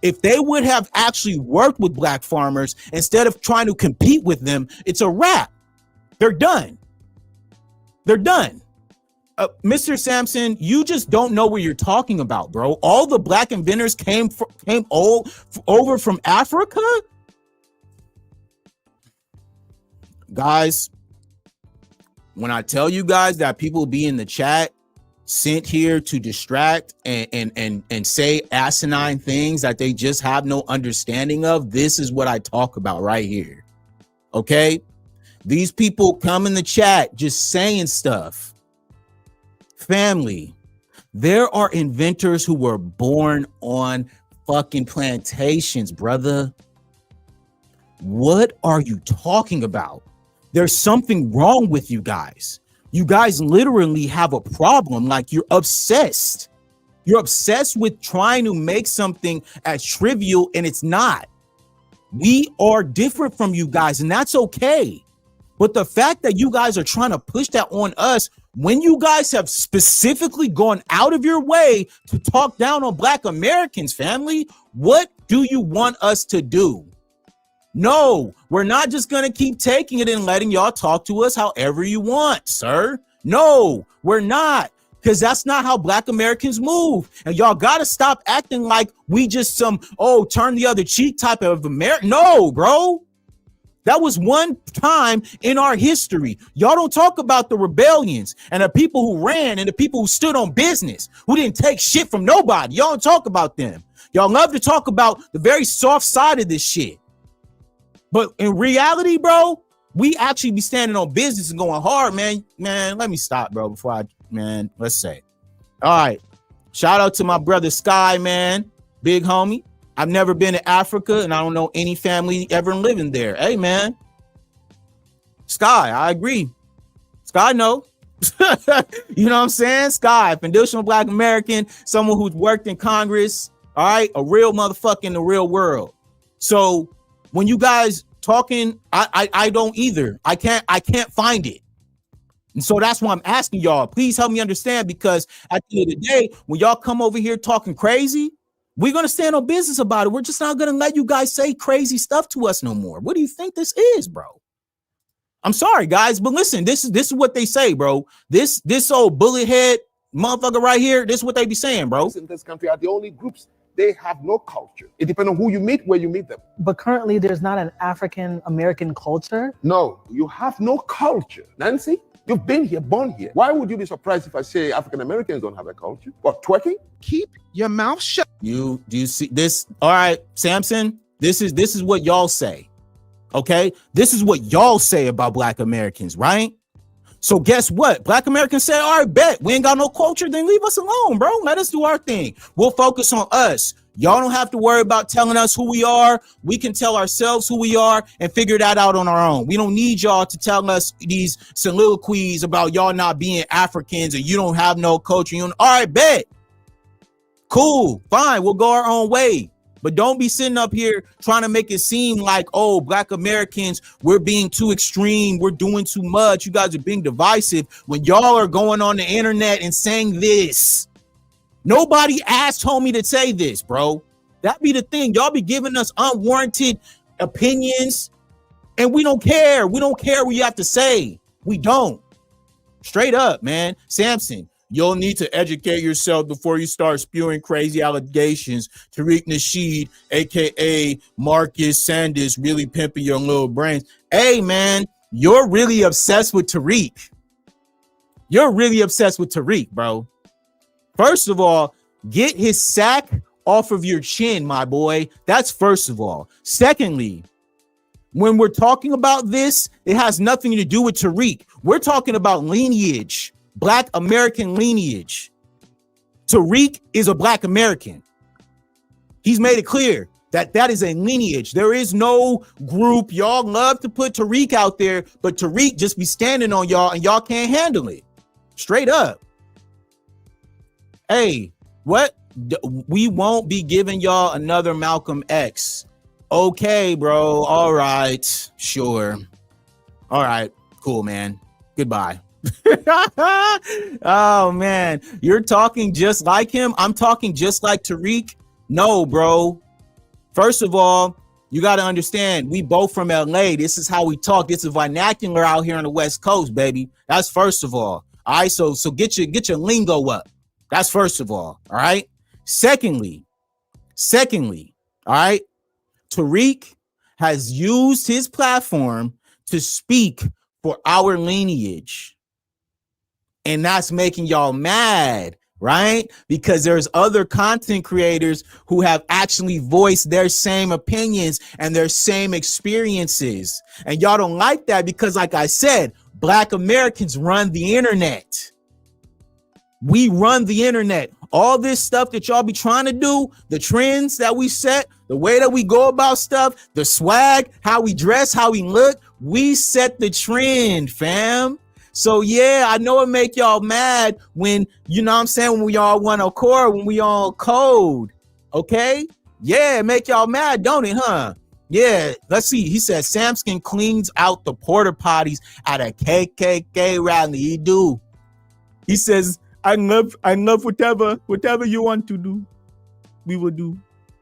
Speaker 1: If they would have actually worked with Black farmers instead of trying to compete with them, it's a wrap. They're done. They're done. Mr. Samson, you just don't know what you're talking about, bro. All the Black inventors came over from Africa. Guys, when I tell you guys that people be in the chat sent here to distract and say asinine things that they just have no understanding of, this is what I talk about right here. Okay? These people come in the chat just saying stuff. Family, there are inventors who were born on fucking plantations, brother. What are you talking about? There's something wrong with you guys. You guys literally have a problem. Like, you're obsessed. You're obsessed with trying to make something as trivial, and it's not. We are different from you guys, and that's okay. But the fact that you guys are trying to push that on us when you guys have specifically gone out of your way to talk down on Black Americans, family, what do you want us to do? No, we're not just going to keep taking it and letting y'all talk to us however you want, sir. No, we're not, because that's not how Black Americans move. And y'all got to stop acting like we just some, turn the other cheek type of American. No, bro. That was one time in our history. Y'all don't talk about the rebellions and the people who ran and the people who stood on business, who didn't take shit from nobody. Y'all don't talk about them. Y'all love to talk about the very soft side of this shit. But in reality, bro, we actually be standing on business and going hard, man. Man, let me stop, bro, before let's say. All right. Shout out to my brother Sky, man. Big homie. I've never been to Africa, and I don't know any family ever living there. Hey, man. Sky, I agree. Sky, no. You know what I'm saying? Sky, foundational Black American, someone who's worked in Congress, all right? A real motherfucker in the real world. So when you guys talking, I don't either. I can't find it. And so that's why I'm asking y'all, please help me understand, because at the end of the day, when y'all come over here talking crazy, we're going to stand on business about it. We're just not going to let you guys say crazy stuff to us no more. What do you think this is, bro? I'm sorry, guys, but listen, this is what they say, bro. This old bullet head motherfucker right here, this is what they be saying, bro.
Speaker 2: In this country are the only groups. They have no culture. It depends on who you meet, where you meet them.
Speaker 3: But currently, there's not an African American culture.
Speaker 2: No, you have no culture. Nancy, you've been here, born here. Why would you be surprised if I say African Americans don't have a culture? What, twerking?
Speaker 4: Keep your mouth shut.
Speaker 1: Do you see this? All right, Samson, this is what y'all say. Okay, this is what y'all say about Black Americans, right? So guess what? Black Americans say, all right, bet we ain't got no culture, then leave us alone, bro. Let us do our thing. We'll focus on us. Y'all don't have to worry about telling us who we are. We can tell ourselves who we are and figure that out on our own. We don't need y'all to tell us these soliloquies about y'all not being Africans and you don't have no culture. All right, bet. Cool, fine, we'll go our own way. But don't be sitting up here trying to make it seem like, oh, Black Americans, we're being too extreme. We're doing too much. You guys are being divisive when y'all are going on the internet and saying this. Nobody asked homie to say this, bro. That be the thing. Y'all be giving us unwarranted opinions, and we don't care. We don't care what you have to say. We don't. Straight up, man. Samson, you'll need to educate yourself before you start spewing crazy allegations. Tariq Nasheed, aka Marcus Sanders, really pimping your little brains. Hey, man, you're really obsessed with Tariq. You're really obsessed with Tariq, bro. First of all, get his sack off of your chin, my boy. That's first of all. Secondly, when we're talking about this, it has nothing to do with Tariq. We're talking about lineage, Black American lineage. Tariq is a Black American. He's made it clear that that is a lineage. There is no group. Y'all love to put Tariq out there, but Tariq just be standing on y'all and y'all can't handle it. Straight up. Hey, what? We won't be giving y'all another Malcolm X. Okay, bro. All right. Sure. All right. Cool, man. Goodbye. Oh, man. You're talking just like him. I'm talking just like Tariq. No, bro. First of all, you got to understand, we both from LA. This is how we talk. This is vernacular out here on the West Coast, baby. That's first of all. All right. So get your lingo up. That's first of all. All right. Secondly, all right. Tariq has used his platform to speak for our lineage. And that's making y'all mad, right? Because there's other content creators who have actually voiced their same opinions and their same experiences. And y'all don't like that because, like I said, Black Americans run the internet. We run the internet. All this stuff that y'all be trying to do, the trends that we set, the way that we go about stuff, the swag, how we dress, how we look, we set the trend, fam. So yeah, I know it make y'all mad when, you know what I'm saying, when we all want to core, when we all code, okay? Yeah, it make y'all mad, don't it, huh? Yeah, let's see. He said Samson cleans out the porta potties at a KKK rally. He do. He says, I love whatever you want to do, we will do.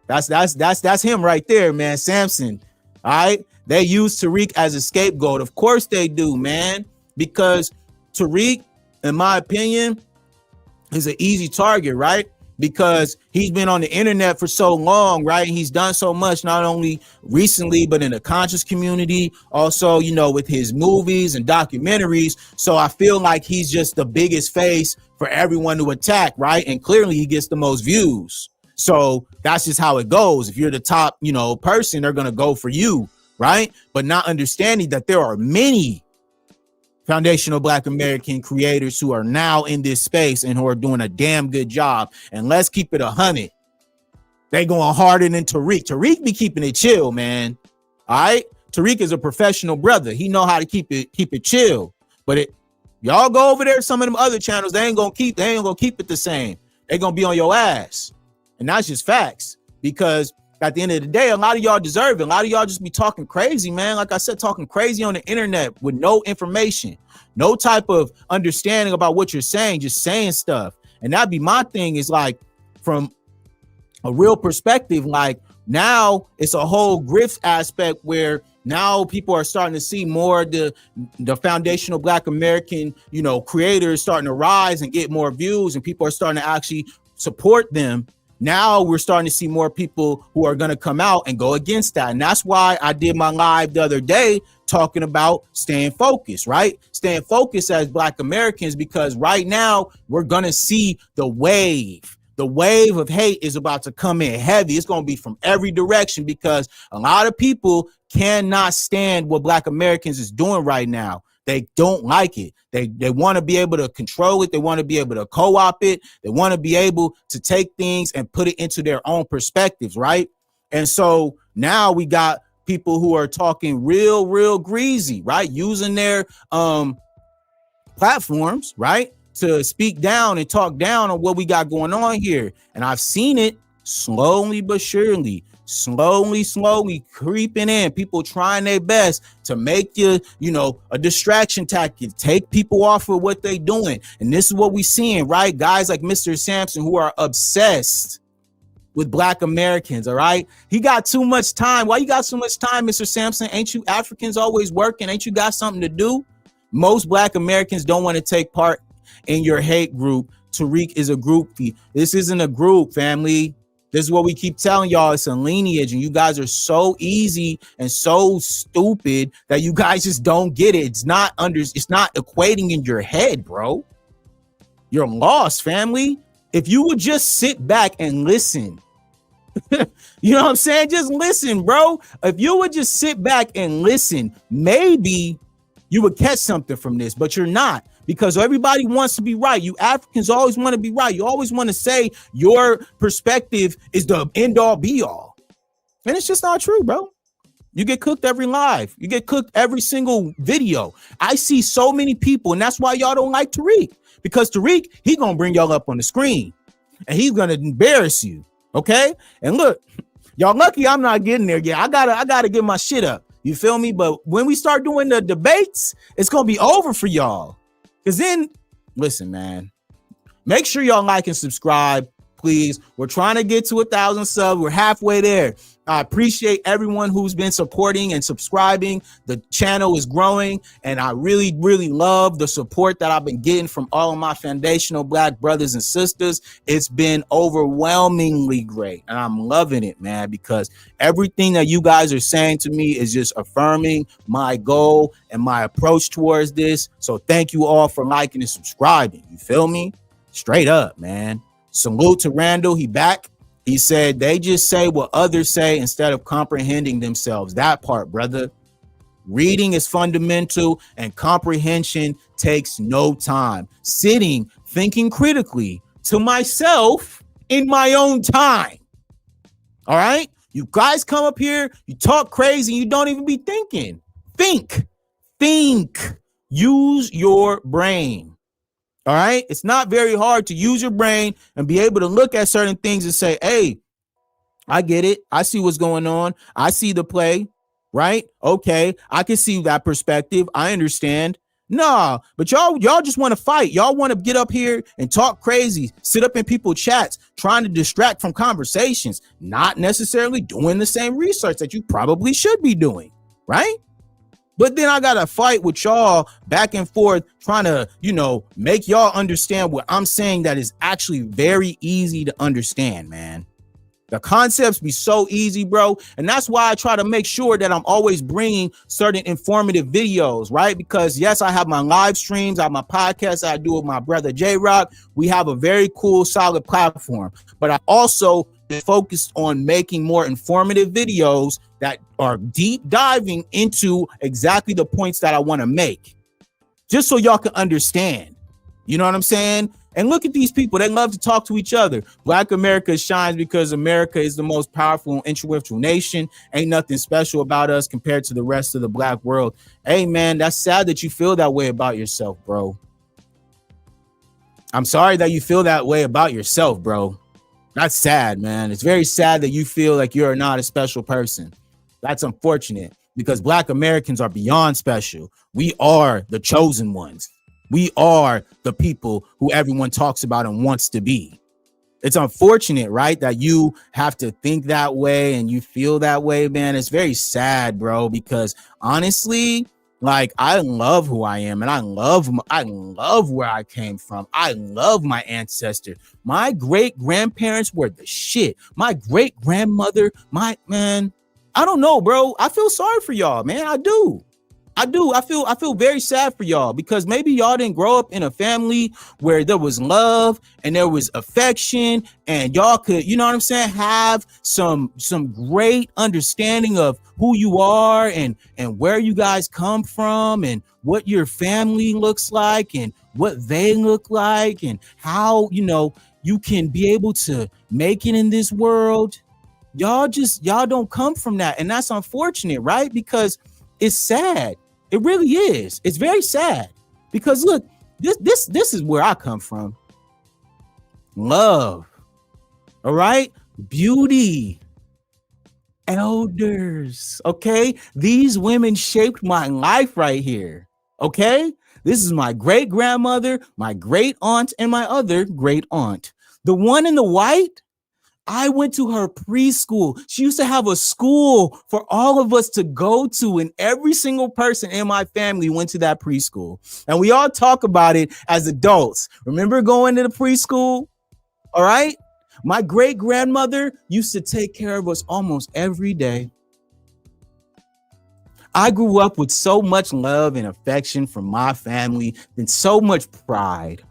Speaker 1: That's him right there, man. Samson. All right. They use Tariq as a scapegoat. Of course they do, man, because Tariq, in my opinion, is an easy target, right? Because he's been on the internet for so long, right? He's done so much, not only recently, but in the conscious community, also, you know, with his movies and documentaries. So I feel like he's just the biggest face for everyone to attack, right? And clearly he gets the most views. So that's just how it goes. If you're the top, you know, person, they're going to go for you, right? But not understanding that there are many foundational Black American creators who are now in this space and who are doing a damn good job. And let's keep it 100. They going harder than Tariq. Tariq be keeping it chill, man. All right. Tariq is a professional brother. He know how to keep it chill. But y'all go over there to some of them other channels, they ain't gonna keep it the same. They're gonna be on your ass. And that's just facts. Because at the end of the day, a lot of y'all deserve it. A lot of y'all just be talking crazy, man. Like I said, talking crazy on the internet with no information, no type of understanding about what you're saying, just saying stuff. And that'd be my thing, is like, from a real perspective, like now it's a whole grift aspect where now people are starting to see more the foundational Black American, you know, creators starting to rise and get more views, and people are starting to actually support them. Now we're starting to see more people who are going to come out and go against that. And that's why I did my live the other day talking about staying focused, right? Staying focused as Black Americans, because right now we're going to see the wave. The wave of hate is about to come in heavy. It's going to be from every direction, because a lot of people cannot stand what Black Americans is doing right now. They don't like it. They want to be able to control it. They want to be able to co-op it. They want to be able to take things and put it into their own perspectives, right? And so now we got people who are talking real greasy, right? Using their platforms, right, to speak down and talk down on what we got going on here. And I've seen it slowly but surely slowly creeping in. People trying their best to make you, a distraction tactic, take people off of what they doing. And this is what we seeing, right? Guys like Mr. Sampson who are obsessed with Black Americans, all right? He got too much time. Why you got so much time, Mr. Sampson? Ain't you Africans always working? Ain't you got something to do? Most Black Americans don't want to take part in your hate group. Tariq is a groupie. This isn't a group, family. This is what we keep telling y'all. It's a lineage, and you guys are so easy and so stupid that you guys just don't get it. It's not equating in your head, bro. You're lost, family. If you would just sit back and listen, you know what I'm saying? Just listen, bro. If you would just sit back and listen, maybe you would catch something from this, but you're not. Because everybody wants to be right. You Africans always want to be right. You always want to say your perspective is the end all be all. And it's just not true, bro. You get cooked every live. You get cooked every single video. I see so many people, and that's why y'all don't like Tariq. Because Tariq, he gonna bring y'all up on the screen. And he's gonna embarrass you. Okay? And look, y'all lucky I'm not getting there yet. I gotta get my shit up. You feel me? But when we start doing the debates, it's gonna be over for y'all. Because then, listen, man, make sure y'all like and subscribe, please. We're trying to get to 1,000 subs. We're halfway there. I appreciate everyone who's been supporting and subscribing. The channel is growing, and I really, really love the support that I've been getting from all of my foundational Black brothers and sisters. It's been overwhelmingly great, and I'm loving it, man, because everything that you guys are saying to me is just affirming my goal and my approach towards this. So thank you all for liking and subscribing. You feel me? Straight up, man. Salute to Randall. He back. He said they just say what others say instead of comprehending themselves. That part, brother. Reading is fundamental, and comprehension takes no time. Sitting, thinking critically to myself in my own time. All right? You guys come up here, you talk crazy, you don't even be thinking. Think. Use your brain. All right. It's not very hard to use your brain and be able to look at certain things and say, hey, I get it. I see what's going on. I see the play. Right. OK, I can see that perspective. I understand. Nah, but y'all just want to fight. Y'all want to get up here and talk crazy, sit up in people's chats, trying to distract from conversations, not necessarily doing the same research that you probably should be doing. Right. But then I got to fight with y'all back and forth, trying to, make y'all understand what I'm saying that is actually very easy to understand, man. The concepts be so easy, bro. And that's why I try to make sure that I'm always bringing certain informative videos, right? Because yes, I have my live streams, I have my podcast that I do with my brother J-Rock. We have a very cool, solid platform. But I also focused on making more informative videos that are deep diving into exactly the points that I want to make, just so y'all can understand. You know what I'm saying? And look at these people. They love to talk to each other. Black America shines because America is the most powerful and influential nation. Ain't nothing special about us compared to the rest of the Black world. Hey, man, that's sad that you feel that way about yourself, bro. I'm sorry that you feel that way about yourself, bro. That's sad, man. It's very sad that you feel like you're not a special person. That's unfortunate, because Black Americans are beyond special. We are the chosen ones. We are the people who everyone talks about and wants to be. It's unfortunate, right, that you have to think that way and you feel that way, man. It's very sad, bro, because honestly, like, I love who I am, and I love where I came from. I love my ancestors. My great grandparents were the shit. My great grandmother, I don't know, bro. I feel sorry for y'all, man. I do. I feel very sad for y'all, because maybe y'all didn't grow up in a family where there was love and there was affection, and y'all could, you know what I'm saying, have some great understanding of who you are and where you guys come from and what your family looks like and what they look like and how, you can be able to make it in this world. Y'all don't come from that. And that's unfortunate, right? Because it's sad. It really is. It's very sad, because look, this is where I come from. Love. All right. Beauty. elders. Okay, these women shaped my life right here. Okay, this is my great grandmother, my great aunt, and my other great aunt. The one in the white, I went to her preschool. She used to have a school for all of us to go to, and every single person in my family went to that preschool. And we all talk about it as adults. Remember going to the preschool? All right. My great grandmother used to take care of us almost every day. I grew up with so much love and affection from my family and so much pride.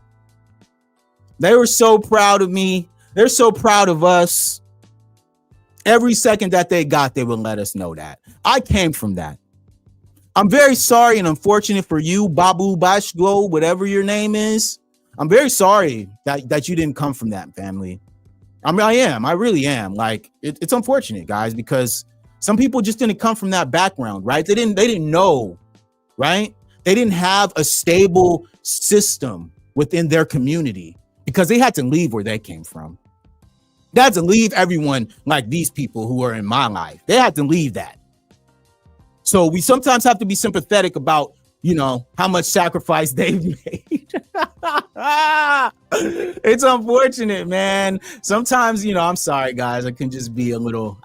Speaker 1: They were so proud of me. They're so proud of us. Every second that they got, they would let us know that. I came from that. I'm very sorry and unfortunate for you, Babu Bashgo, whatever your name is. I'm very sorry that you didn't come from that family. I mean, I am. I really am. Like, it's unfortunate, guys, because some people just didn't come from that background, right? They didn't know, right? They didn't have a stable system within their community because they had to leave where they came from. They had to leave everyone like these people who are in my life. They had to leave that. So we sometimes have to be sympathetic about, you know, how much sacrifice they've made. It's unfortunate, man. Sometimes, you know, I'm sorry, guys. I can be a little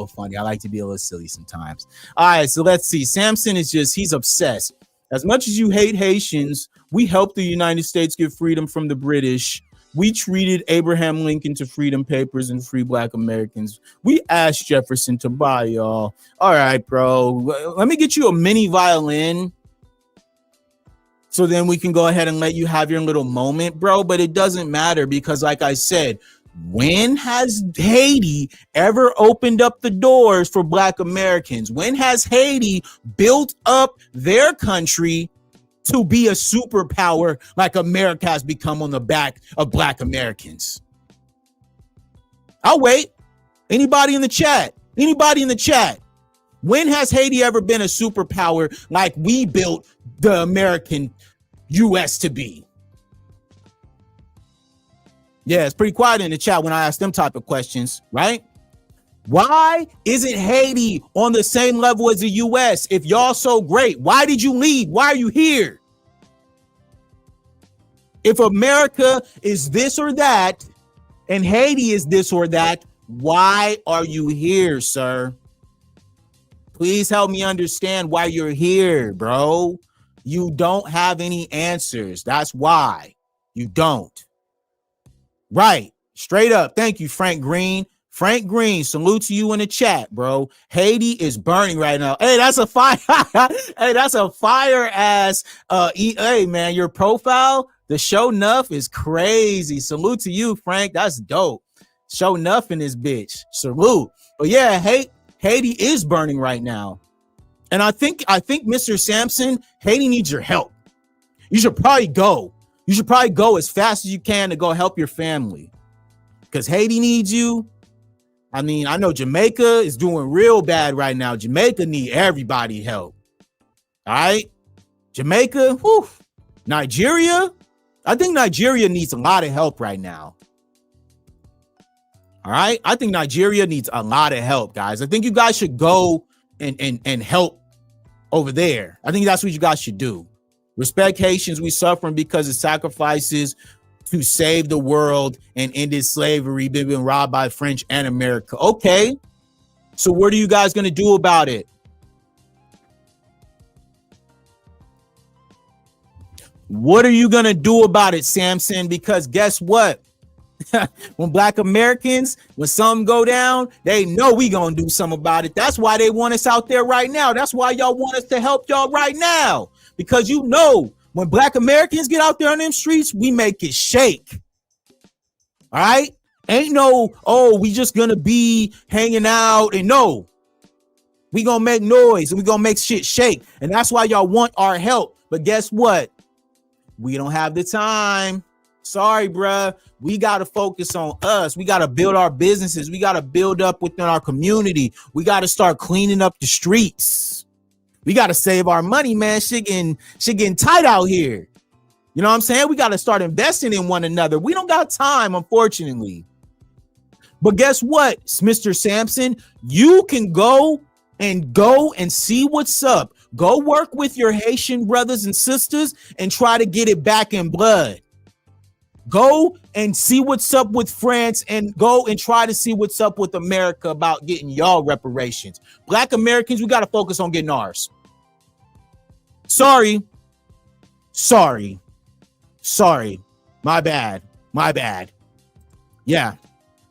Speaker 1: funny. I like to be a little silly sometimes. All right, so let's see. Samson he's obsessed. As much as you hate Haitians, we helped the United States get freedom from the British. We treated Abraham Lincoln to freedom papers and free Black Americans. We asked Jefferson to buy y'all. All right, bro. Let me get you a mini violin. So then we can go ahead and let you have your little moment, bro. But it doesn't matter because, like I said, when has Haiti ever opened up the doors for Black Americans? When has Haiti built up their country to be a superpower like America has become on the back of Black Americans? I'll wait. Anybody in the chat? Anybody in the chat? When has Haiti ever been a superpower like we built the American US to be? Yeah, it's pretty quiet in the chat when I ask them type of questions, right? Why isn't Haiti on the same level as the US? If y'all so great, why did you leave? Why are you here? If America is this or that, and Haiti is this or that, why are you here, sir? Please help me understand why you're here, bro. You don't have any answers. That's why you don't. Right. Straight up. Thank you, Frank Green. Frank Green, salute to you in the chat, bro. Haiti is burning right now. Hey, that's a fire. Hey, that's a fire ass. Hey, man, your profile, the show enough is crazy. Salute to you, Frank. That's dope. Show enough in this bitch. Salute. But yeah, Haiti is burning right now. And I think Mr. Sampson, Haiti needs your help. You should probably go. You should probably go as fast as you can to go help your family. Because Haiti needs you. I mean, I know Jamaica is doing real bad right now. Jamaica need everybody help. All right? Jamaica, whew. Nigeria, I think Nigeria needs a lot of help right now. All right? I think Nigeria needs a lot of help, guys. I think you guys should go and help over there. I think that's what you guys should do. Respect Haitians. We suffering because of sacrifices to save the world and ended slavery, been robbed by French and America. Okay. So what are you guys going to do about it? What are you going to do about it, Samson? Because guess what? When Black Americans, when something go down, they know we going to do something about it. That's why they want us out there right now. That's why y'all want us to help y'all right now. Because you know, when Black Americans get out there on them streets, we make it shake. All right? Ain't no, oh, we just gonna be hanging out. And no, we gonna make noise and we gonna make shit shake. And that's why y'all want our help. But guess what? We don't have the time. Sorry, bruh. We got to focus on us. We got to build our businesses. We got to build up within our community. We got to start cleaning up the streets. We got to save our money, man. Shit getting tight out here. You know what I'm saying? We got to start investing in one another. We don't got time, unfortunately. But guess what, Mr. Sampson? You can go and see what's up. Go work with your Haitian brothers and sisters and try to get it back in blood. Go and see what's up with France and go and try to see what's up with America about getting y'all reparations. Black Americans, we got to focus on getting ours. Sorry. My bad. Yeah.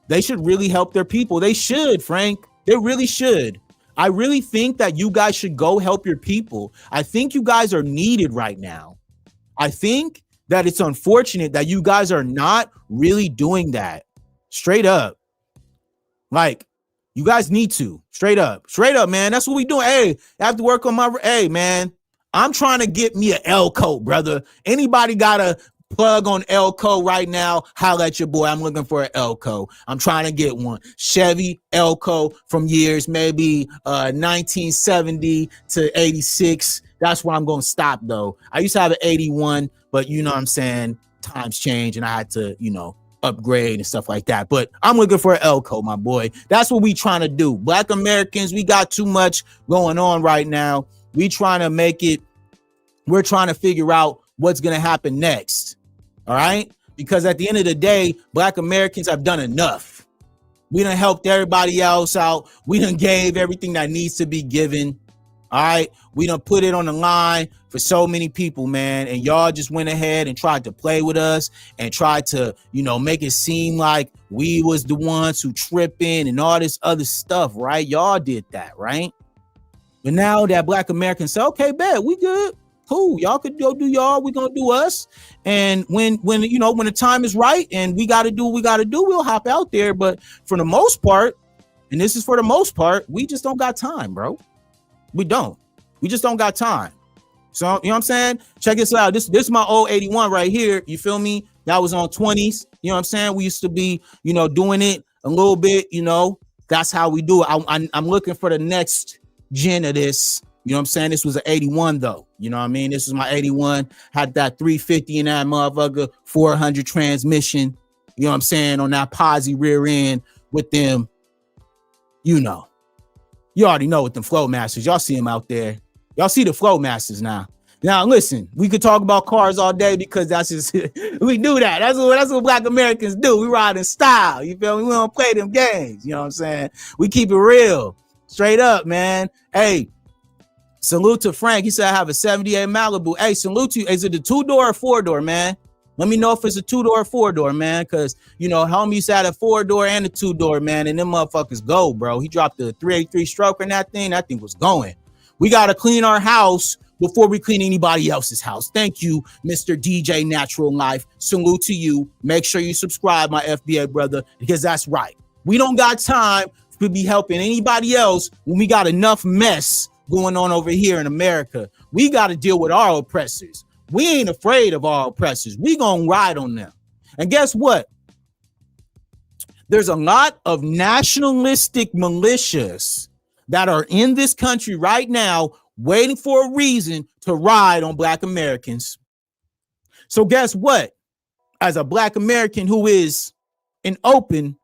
Speaker 1: They should really help their people. They should, Frank. They really should. I really think that you guys should go help your people. I think you guys are needed right now. I think that it's unfortunate that you guys are not really doing that. Straight up. Like, you guys need to. Straight up, man. That's what we doing. Hey, I have to work on my... Hey, man, I'm trying to get me an Elko, brother. Anybody got a plug on Elko right now? Holla at your boy. I'm looking for an Elko. I'm trying to get one. Chevy Elko from years maybe 1970 to 86. That's where I'm going to stop, though. I used to have an 81, but you know what I'm saying? Times change, and I had to, upgrade and stuff like that. But I'm looking for an Elko, my boy. That's what we trying to do. Black Americans, we got too much going on right now. We trying to make it. We're trying to figure out what's going to happen next. All right? Because at the end of the day, Black Americans have done enough. We done helped everybody else out. We done gave everything that needs to be given. All right? We done put it on the line for so many people, man. And y'all just went ahead and tried to play with us and tried to, make it seem like we was the ones who tripping and all this other stuff, right? Y'all did that, right? But now that Black Americans say, okay, bet, we good. Cool. Y'all could go do y'all. We're going to do us. And when the time is right and we got to do what we got to do, we'll hop out there. But for the most part, and this is for the most part, we just don't got time, bro. We don't. We just don't got time. So, you know what I'm saying? Check this out. This is my old 81 right here. You feel me? That was on 20s. You know what I'm saying? We used to be, doing it a little bit, That's how we do it. I'm looking for the next gen of this. You know what I'm saying? This was an 81 though. You know what I mean? This is my 81. Had that 350 in that motherfucker, 400 transmission. You know what I'm saying? On that posi rear end with them, You already know with them Flow Masters. Y'all see them out there. Y'all see the Flow Masters now. Now, listen, we could talk about cars all day because that's just, we do that. That's what Black Americans do. We ride in style. You feel me? We don't play them games. You know what I'm saying? We keep it real. Straight up, man. Hey, salute to Frank. He said, I have a 78 Malibu. Hey, salute to you. Is it a 2-door or 4-door, man? Let me know if it's a 2-door or 4-door, man. Because, homie used to have a 4-door and a 2-door, man. And them motherfuckers go, bro. He dropped the 383 stroker in that thing. That thing was going. We got to clean our house before we clean anybody else's house. Thank you, Mr. DJ Natural Life. Salute to you. Make sure you subscribe, my FBA brother, because that's right. We don't got time to be helping anybody else when we got enough mess going on over here in America. We got to deal with our oppressors. We ain't afraid of our oppressors. We gonna ride on them. And guess what? There's a lot of nationalistic militias that are in this country right now waiting for a reason to ride on Black Americans. So guess what? As a Black American who is an open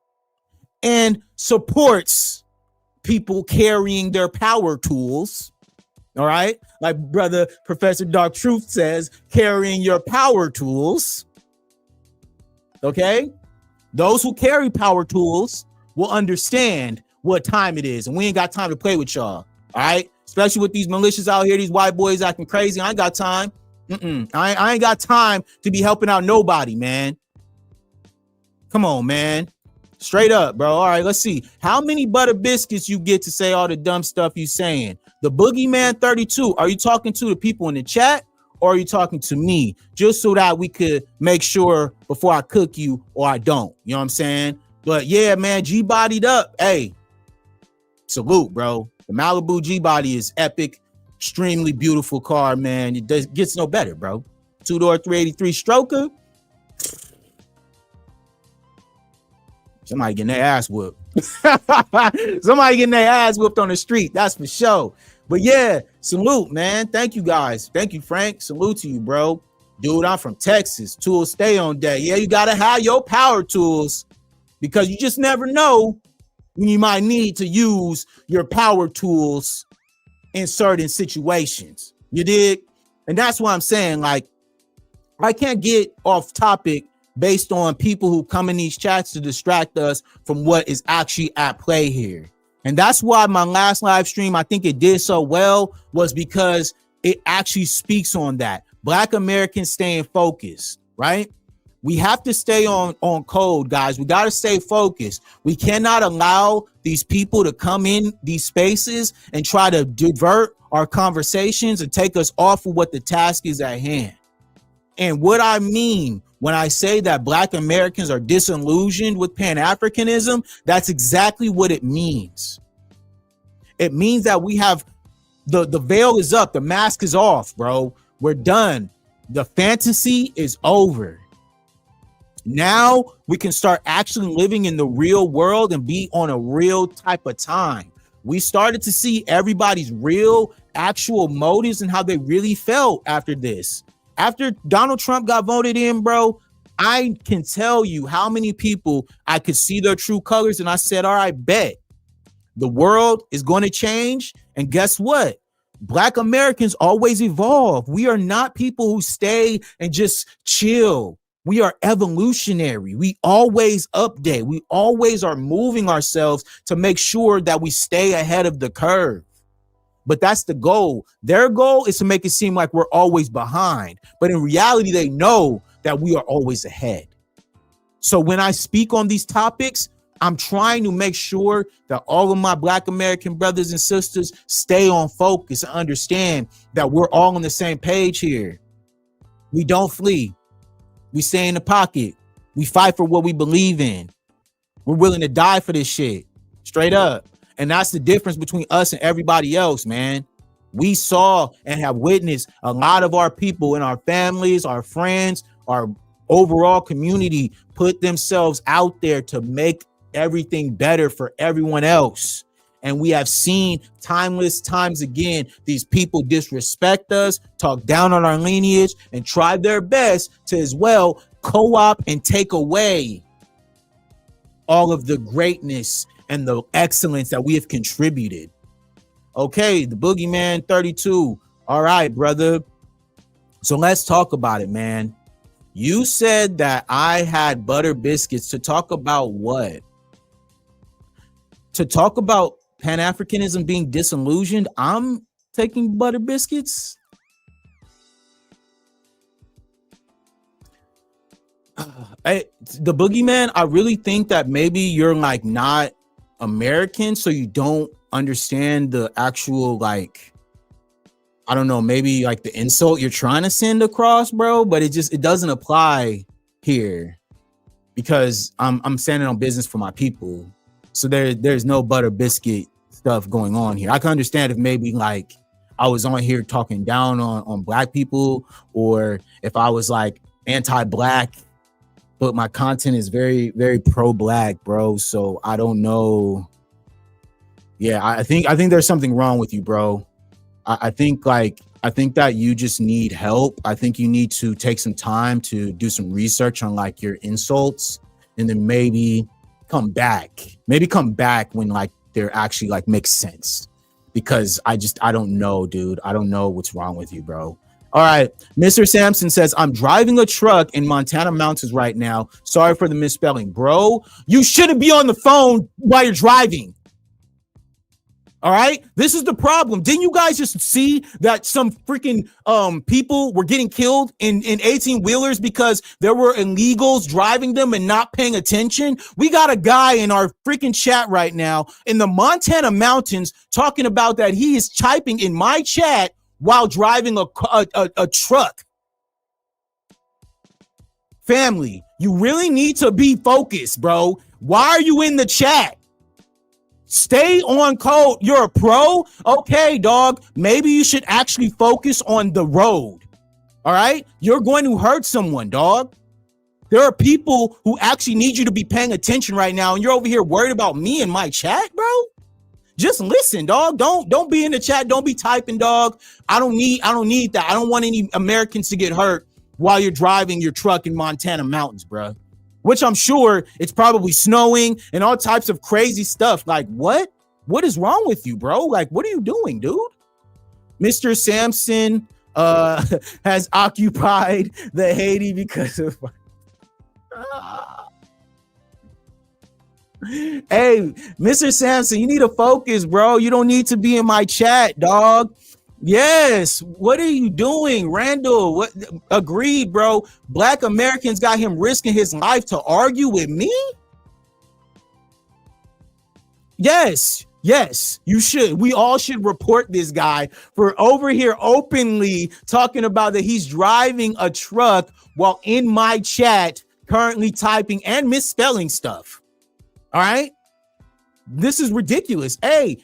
Speaker 1: and supports people carrying their power tools, all right? Like brother Professor Dark Truth says, carrying your power tools, okay? Those who carry power tools will understand what time it is, and we ain't got time to play with y'all, all right? Especially with these militias out here, these white boys acting crazy. I ain't got time. I ain't got time to be helping out nobody, man. Come on, man. Straight up, bro. All right, let's see. How many butter biscuits you get to say all the dumb stuff you saying? The Boogeyman 32, are you talking to the people in the chat or are you talking to me? Just so that we could make sure before I cook you or I don't. You know what I'm saying? But yeah, man, G-bodied up. Hey, salute, bro. The Malibu G-body is epic. Extremely beautiful car, man. It gets no better, bro. 2-door 383 stroker. Somebody getting their ass whooped. Somebody getting their ass whooped on the street. That's for sure. But yeah, salute, man. Thank you guys. Thank you, Frank. Salute to you, bro. Dude, I'm from Texas. Tools stay on deck. Yeah, you got to have your power tools. because you just never know when you might need to use your power tools in certain situations. You dig? And that's why I'm saying, like, I can't get off topic based on people who come in these chats to distract us from what is actually at play here. And that's why my last live stream, I think it did so well, was because it actually speaks on that. Black Americans staying focused, right? We have to stay on code, guys. We got to stay focused. We cannot allow these people to come in these spaces and try to divert our conversations and take us off of what the task is at hand. And what I mean when I say that Black Americans are disillusioned with Pan-Africanism, that's exactly what it means. It means that we have the veil is up, the mask is off, bro. We're done. The fantasy is over. Now we can start actually living in the real world and be on a real type of time. We started to see everybody's real, actual motives and how they really felt after this. After Donald Trump got voted in, bro, I can tell you how many people I could see their true colors. And I said, all right, bet the world is going to change. And guess what? Black Americans always evolve. We are not people who stay and just chill. We are evolutionary. We always update. We always are moving ourselves to make sure that we stay ahead of the curve. But that's the goal. Their goal is to make it seem like we're always behind. But in reality, they know that we are always ahead. So when I speak on these topics, I'm trying to make sure that all of my Black American brothers and sisters stay on focus and understand that we're all on the same page here. We don't flee. We stay in the pocket. We fight for what we believe in. We're willing to die for this shit. Straight up. And that's the difference between us and everybody else, man. We saw and have witnessed a lot of our people in our families, our friends, our overall community put themselves out there to make everything better for everyone else. And we have seen timeless times again, these people disrespect us, talk down on our lineage, and try their best to as well co-opt and take away all of the greatness and the excellence that we have contributed. Okay, the Boogeyman 32. All right, brother. So let's talk about it, man. You said that I had butter biscuits to talk about what? To talk about Pan-Africanism being disillusioned, I'm taking butter biscuits. The Boogeyman, I really think that maybe you're like not American, so you don't understand the actual, like, I don't know, maybe like the insult you're trying to send across, bro, but it doesn't apply here because I'm standing on business for my people. So there's no butter biscuit stuff going on here. I can understand if maybe like I was on here talking down on Black people, or if I was like anti-Black, but my content is very, very pro-Black, bro. So I don't know. Yeah, I think there's something wrong with you, bro. I think that you just need help. I think you need to take some time to do some research on like your insults, and then maybe come back when like they're actually like makes sense, because I don't know, dude. I don't know what's wrong with you, bro. All right. Mr. Sampson says, I'm driving a truck in Montana mountains right now. Sorry for the misspelling, bro. You shouldn't be on the phone while you're driving. All right. This is the problem. Didn't you guys just see that some freaking people were getting killed in 18-wheelers because there were illegals driving them and not paying attention? We got a guy in our freaking chat right now in the Montana mountains talking about that he is typing in my chat while driving a truck. Family, you really need to be focused, bro. Why are you in the chat? Stay on code. You're a pro. Okay, dog. Maybe you should actually focus on the road. All right. You're going to hurt someone, dog. There are people who actually need you to be paying attention right now, and you're over here worried about me and my chat, bro. Just listen, dog. Don't be in the chat. Don't be typing, dog. I don't need that. I don't want any Americans to get hurt while you're driving your truck in Montana mountains, bro. which I'm sure it's probably snowing and all types of crazy stuff. Like, what is wrong with you, bro? Like, what are you doing, dude? Mr. Sampson has occupied the Haiti because of Hey, Mr. Sampson, you need to focus, bro. You don't need to be in my chat, dog. Yes, what are you doing, Randall? What? Agreed, bro. Black Americans got him risking his life to argue with me. Yes, you should. We all should report this guy for over here openly talking about that he's driving a truck while in my chat currently typing and misspelling stuff. All right, this is ridiculous. Hey,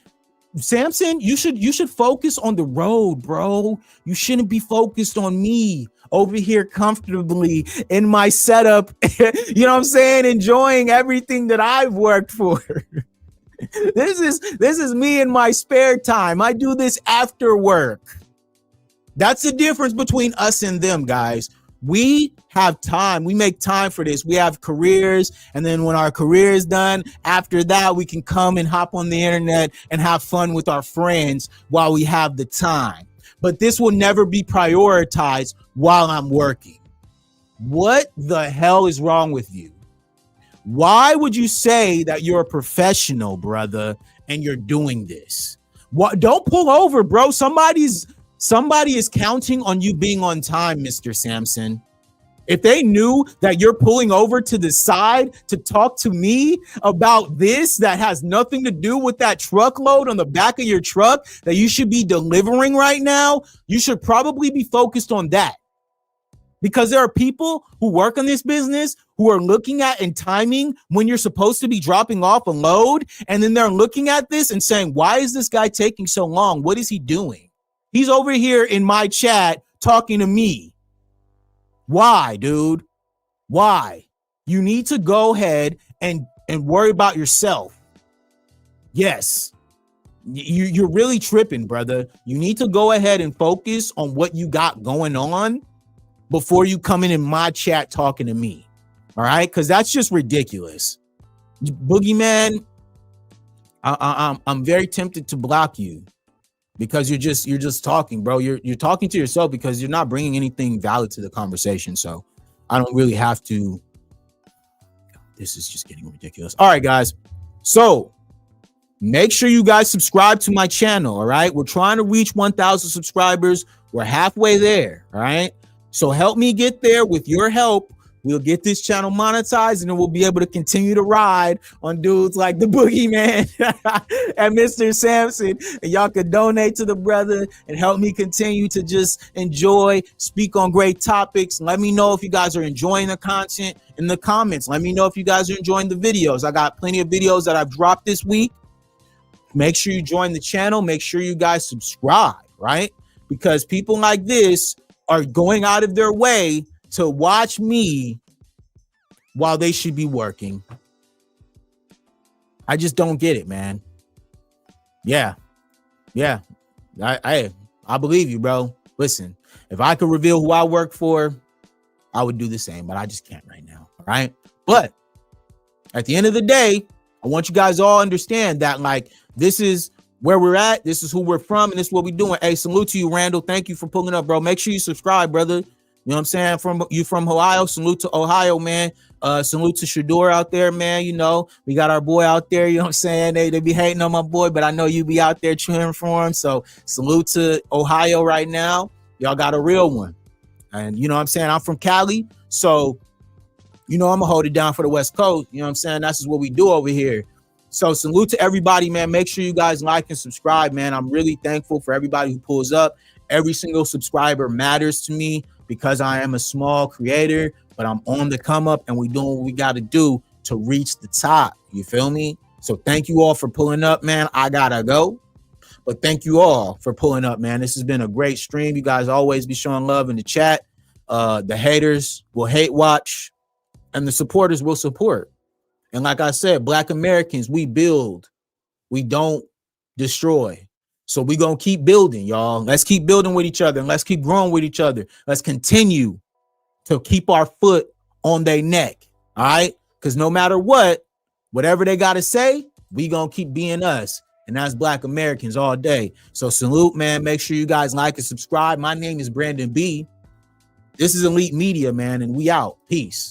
Speaker 1: Samson, you should focus on the road, bro. You shouldn't be focused on me over here comfortably in my setup. You know what I'm saying? Enjoying everything that I've worked for. This is me in my spare time. I do this after work. That's the difference between us and them, guys. We have time. We make time for this. We have careers. And then when our career is done, after that, we can come and hop on the internet and have fun with our friends while we have the time. But this will never be prioritized while I'm working. What the hell is wrong with you? Why would you say that you're a professional, brother, and you're doing this? What? Don't pull over, bro. Somebody is counting on you being on time, Mr. Sampson. If they knew that you're pulling over to the side to talk to me about this that has nothing to do with that truckload on the back of your truck that you should be delivering right now, you should probably be focused on that. Because there are people who work in this business who are looking at and timing when you're supposed to be dropping off a load. And then they're looking at this and saying, why is this guy taking so long? What is he doing? He's over here in my chat talking to me. Why, dude? Why? You need to go ahead and worry about yourself. Yes. You're really tripping, brother. You need to go ahead and focus on what you got going on before you come in my chat talking to me. All right? Because that's just ridiculous. Boogeyman, I'm very tempted to block you. Because you're just talking, bro. You're talking to yourself because you're not bringing anything valid to the conversation. So I don't really have to. This is just getting ridiculous. All right, guys. So make sure you guys subscribe to my channel. All right. We're trying to reach 1,000 subscribers. We're halfway there. All right. So help me get there. With your help, we'll get this channel monetized and then we'll be able to continue to ride on dudes like the Boogeyman and Mr. Sampson. And y'all could donate to the brother and help me continue to just enjoy, speak on great topics. Let me know if you guys are enjoying the content in the comments. Let me know if you guys are enjoying the videos. I got plenty of videos that I've dropped this week. Make sure you join the channel. Make sure you guys subscribe, right? Because people like this are going out of their way to watch me while they should be working. I just don't get it, man. Yeah. I believe you, bro. Listen, if I could reveal who I work for, I would do the same, but I just can't right now. All right. But at the end of the day, I want you guys all understand that, like, this is where we're at. This is who we're from, and this is what we're doing. Hey, salute to you, Randall. Thank you for pulling up, bro. Make sure you subscribe, brother. You know what I'm saying? From Ohio, salute to Ohio, man. Salute to Shador out there, man. You know, we got our boy out there. You know what I'm saying? They be hating on my boy, but I know you be out there cheering for him. So salute to Ohio right now. Y'all got a real one. And you know what I'm saying? I'm from Cali. So, you know, I'm going to hold it down for the West Coast. You know what I'm saying? That's just what we do over here. So salute to everybody, man. Make sure you guys like and subscribe, man. I'm really thankful for everybody who pulls up. Every single subscriber matters to me, because I am a small creator, but I'm on the come up and we doing what we got to do to reach the top. You feel me? So thank you all for pulling up, man. I gotta go, but thank you all for pulling up, man. This has been a great stream. You guys always be showing love in the chat. The haters will hate watch and the supporters will support. And like I said, Black Americans, we build, we don't destroy. So we're going to keep building, y'all. Let's keep building with each other and let's keep growing with each other. Let's continue to keep our foot on their neck. All right, because no matter what, whatever they got to say, we gonna keep being us, and that's Black Americans all day. So salute, man. Make sure you guys like and subscribe. My name is Brandon B. This is Elite Media, man, and we out. Peace.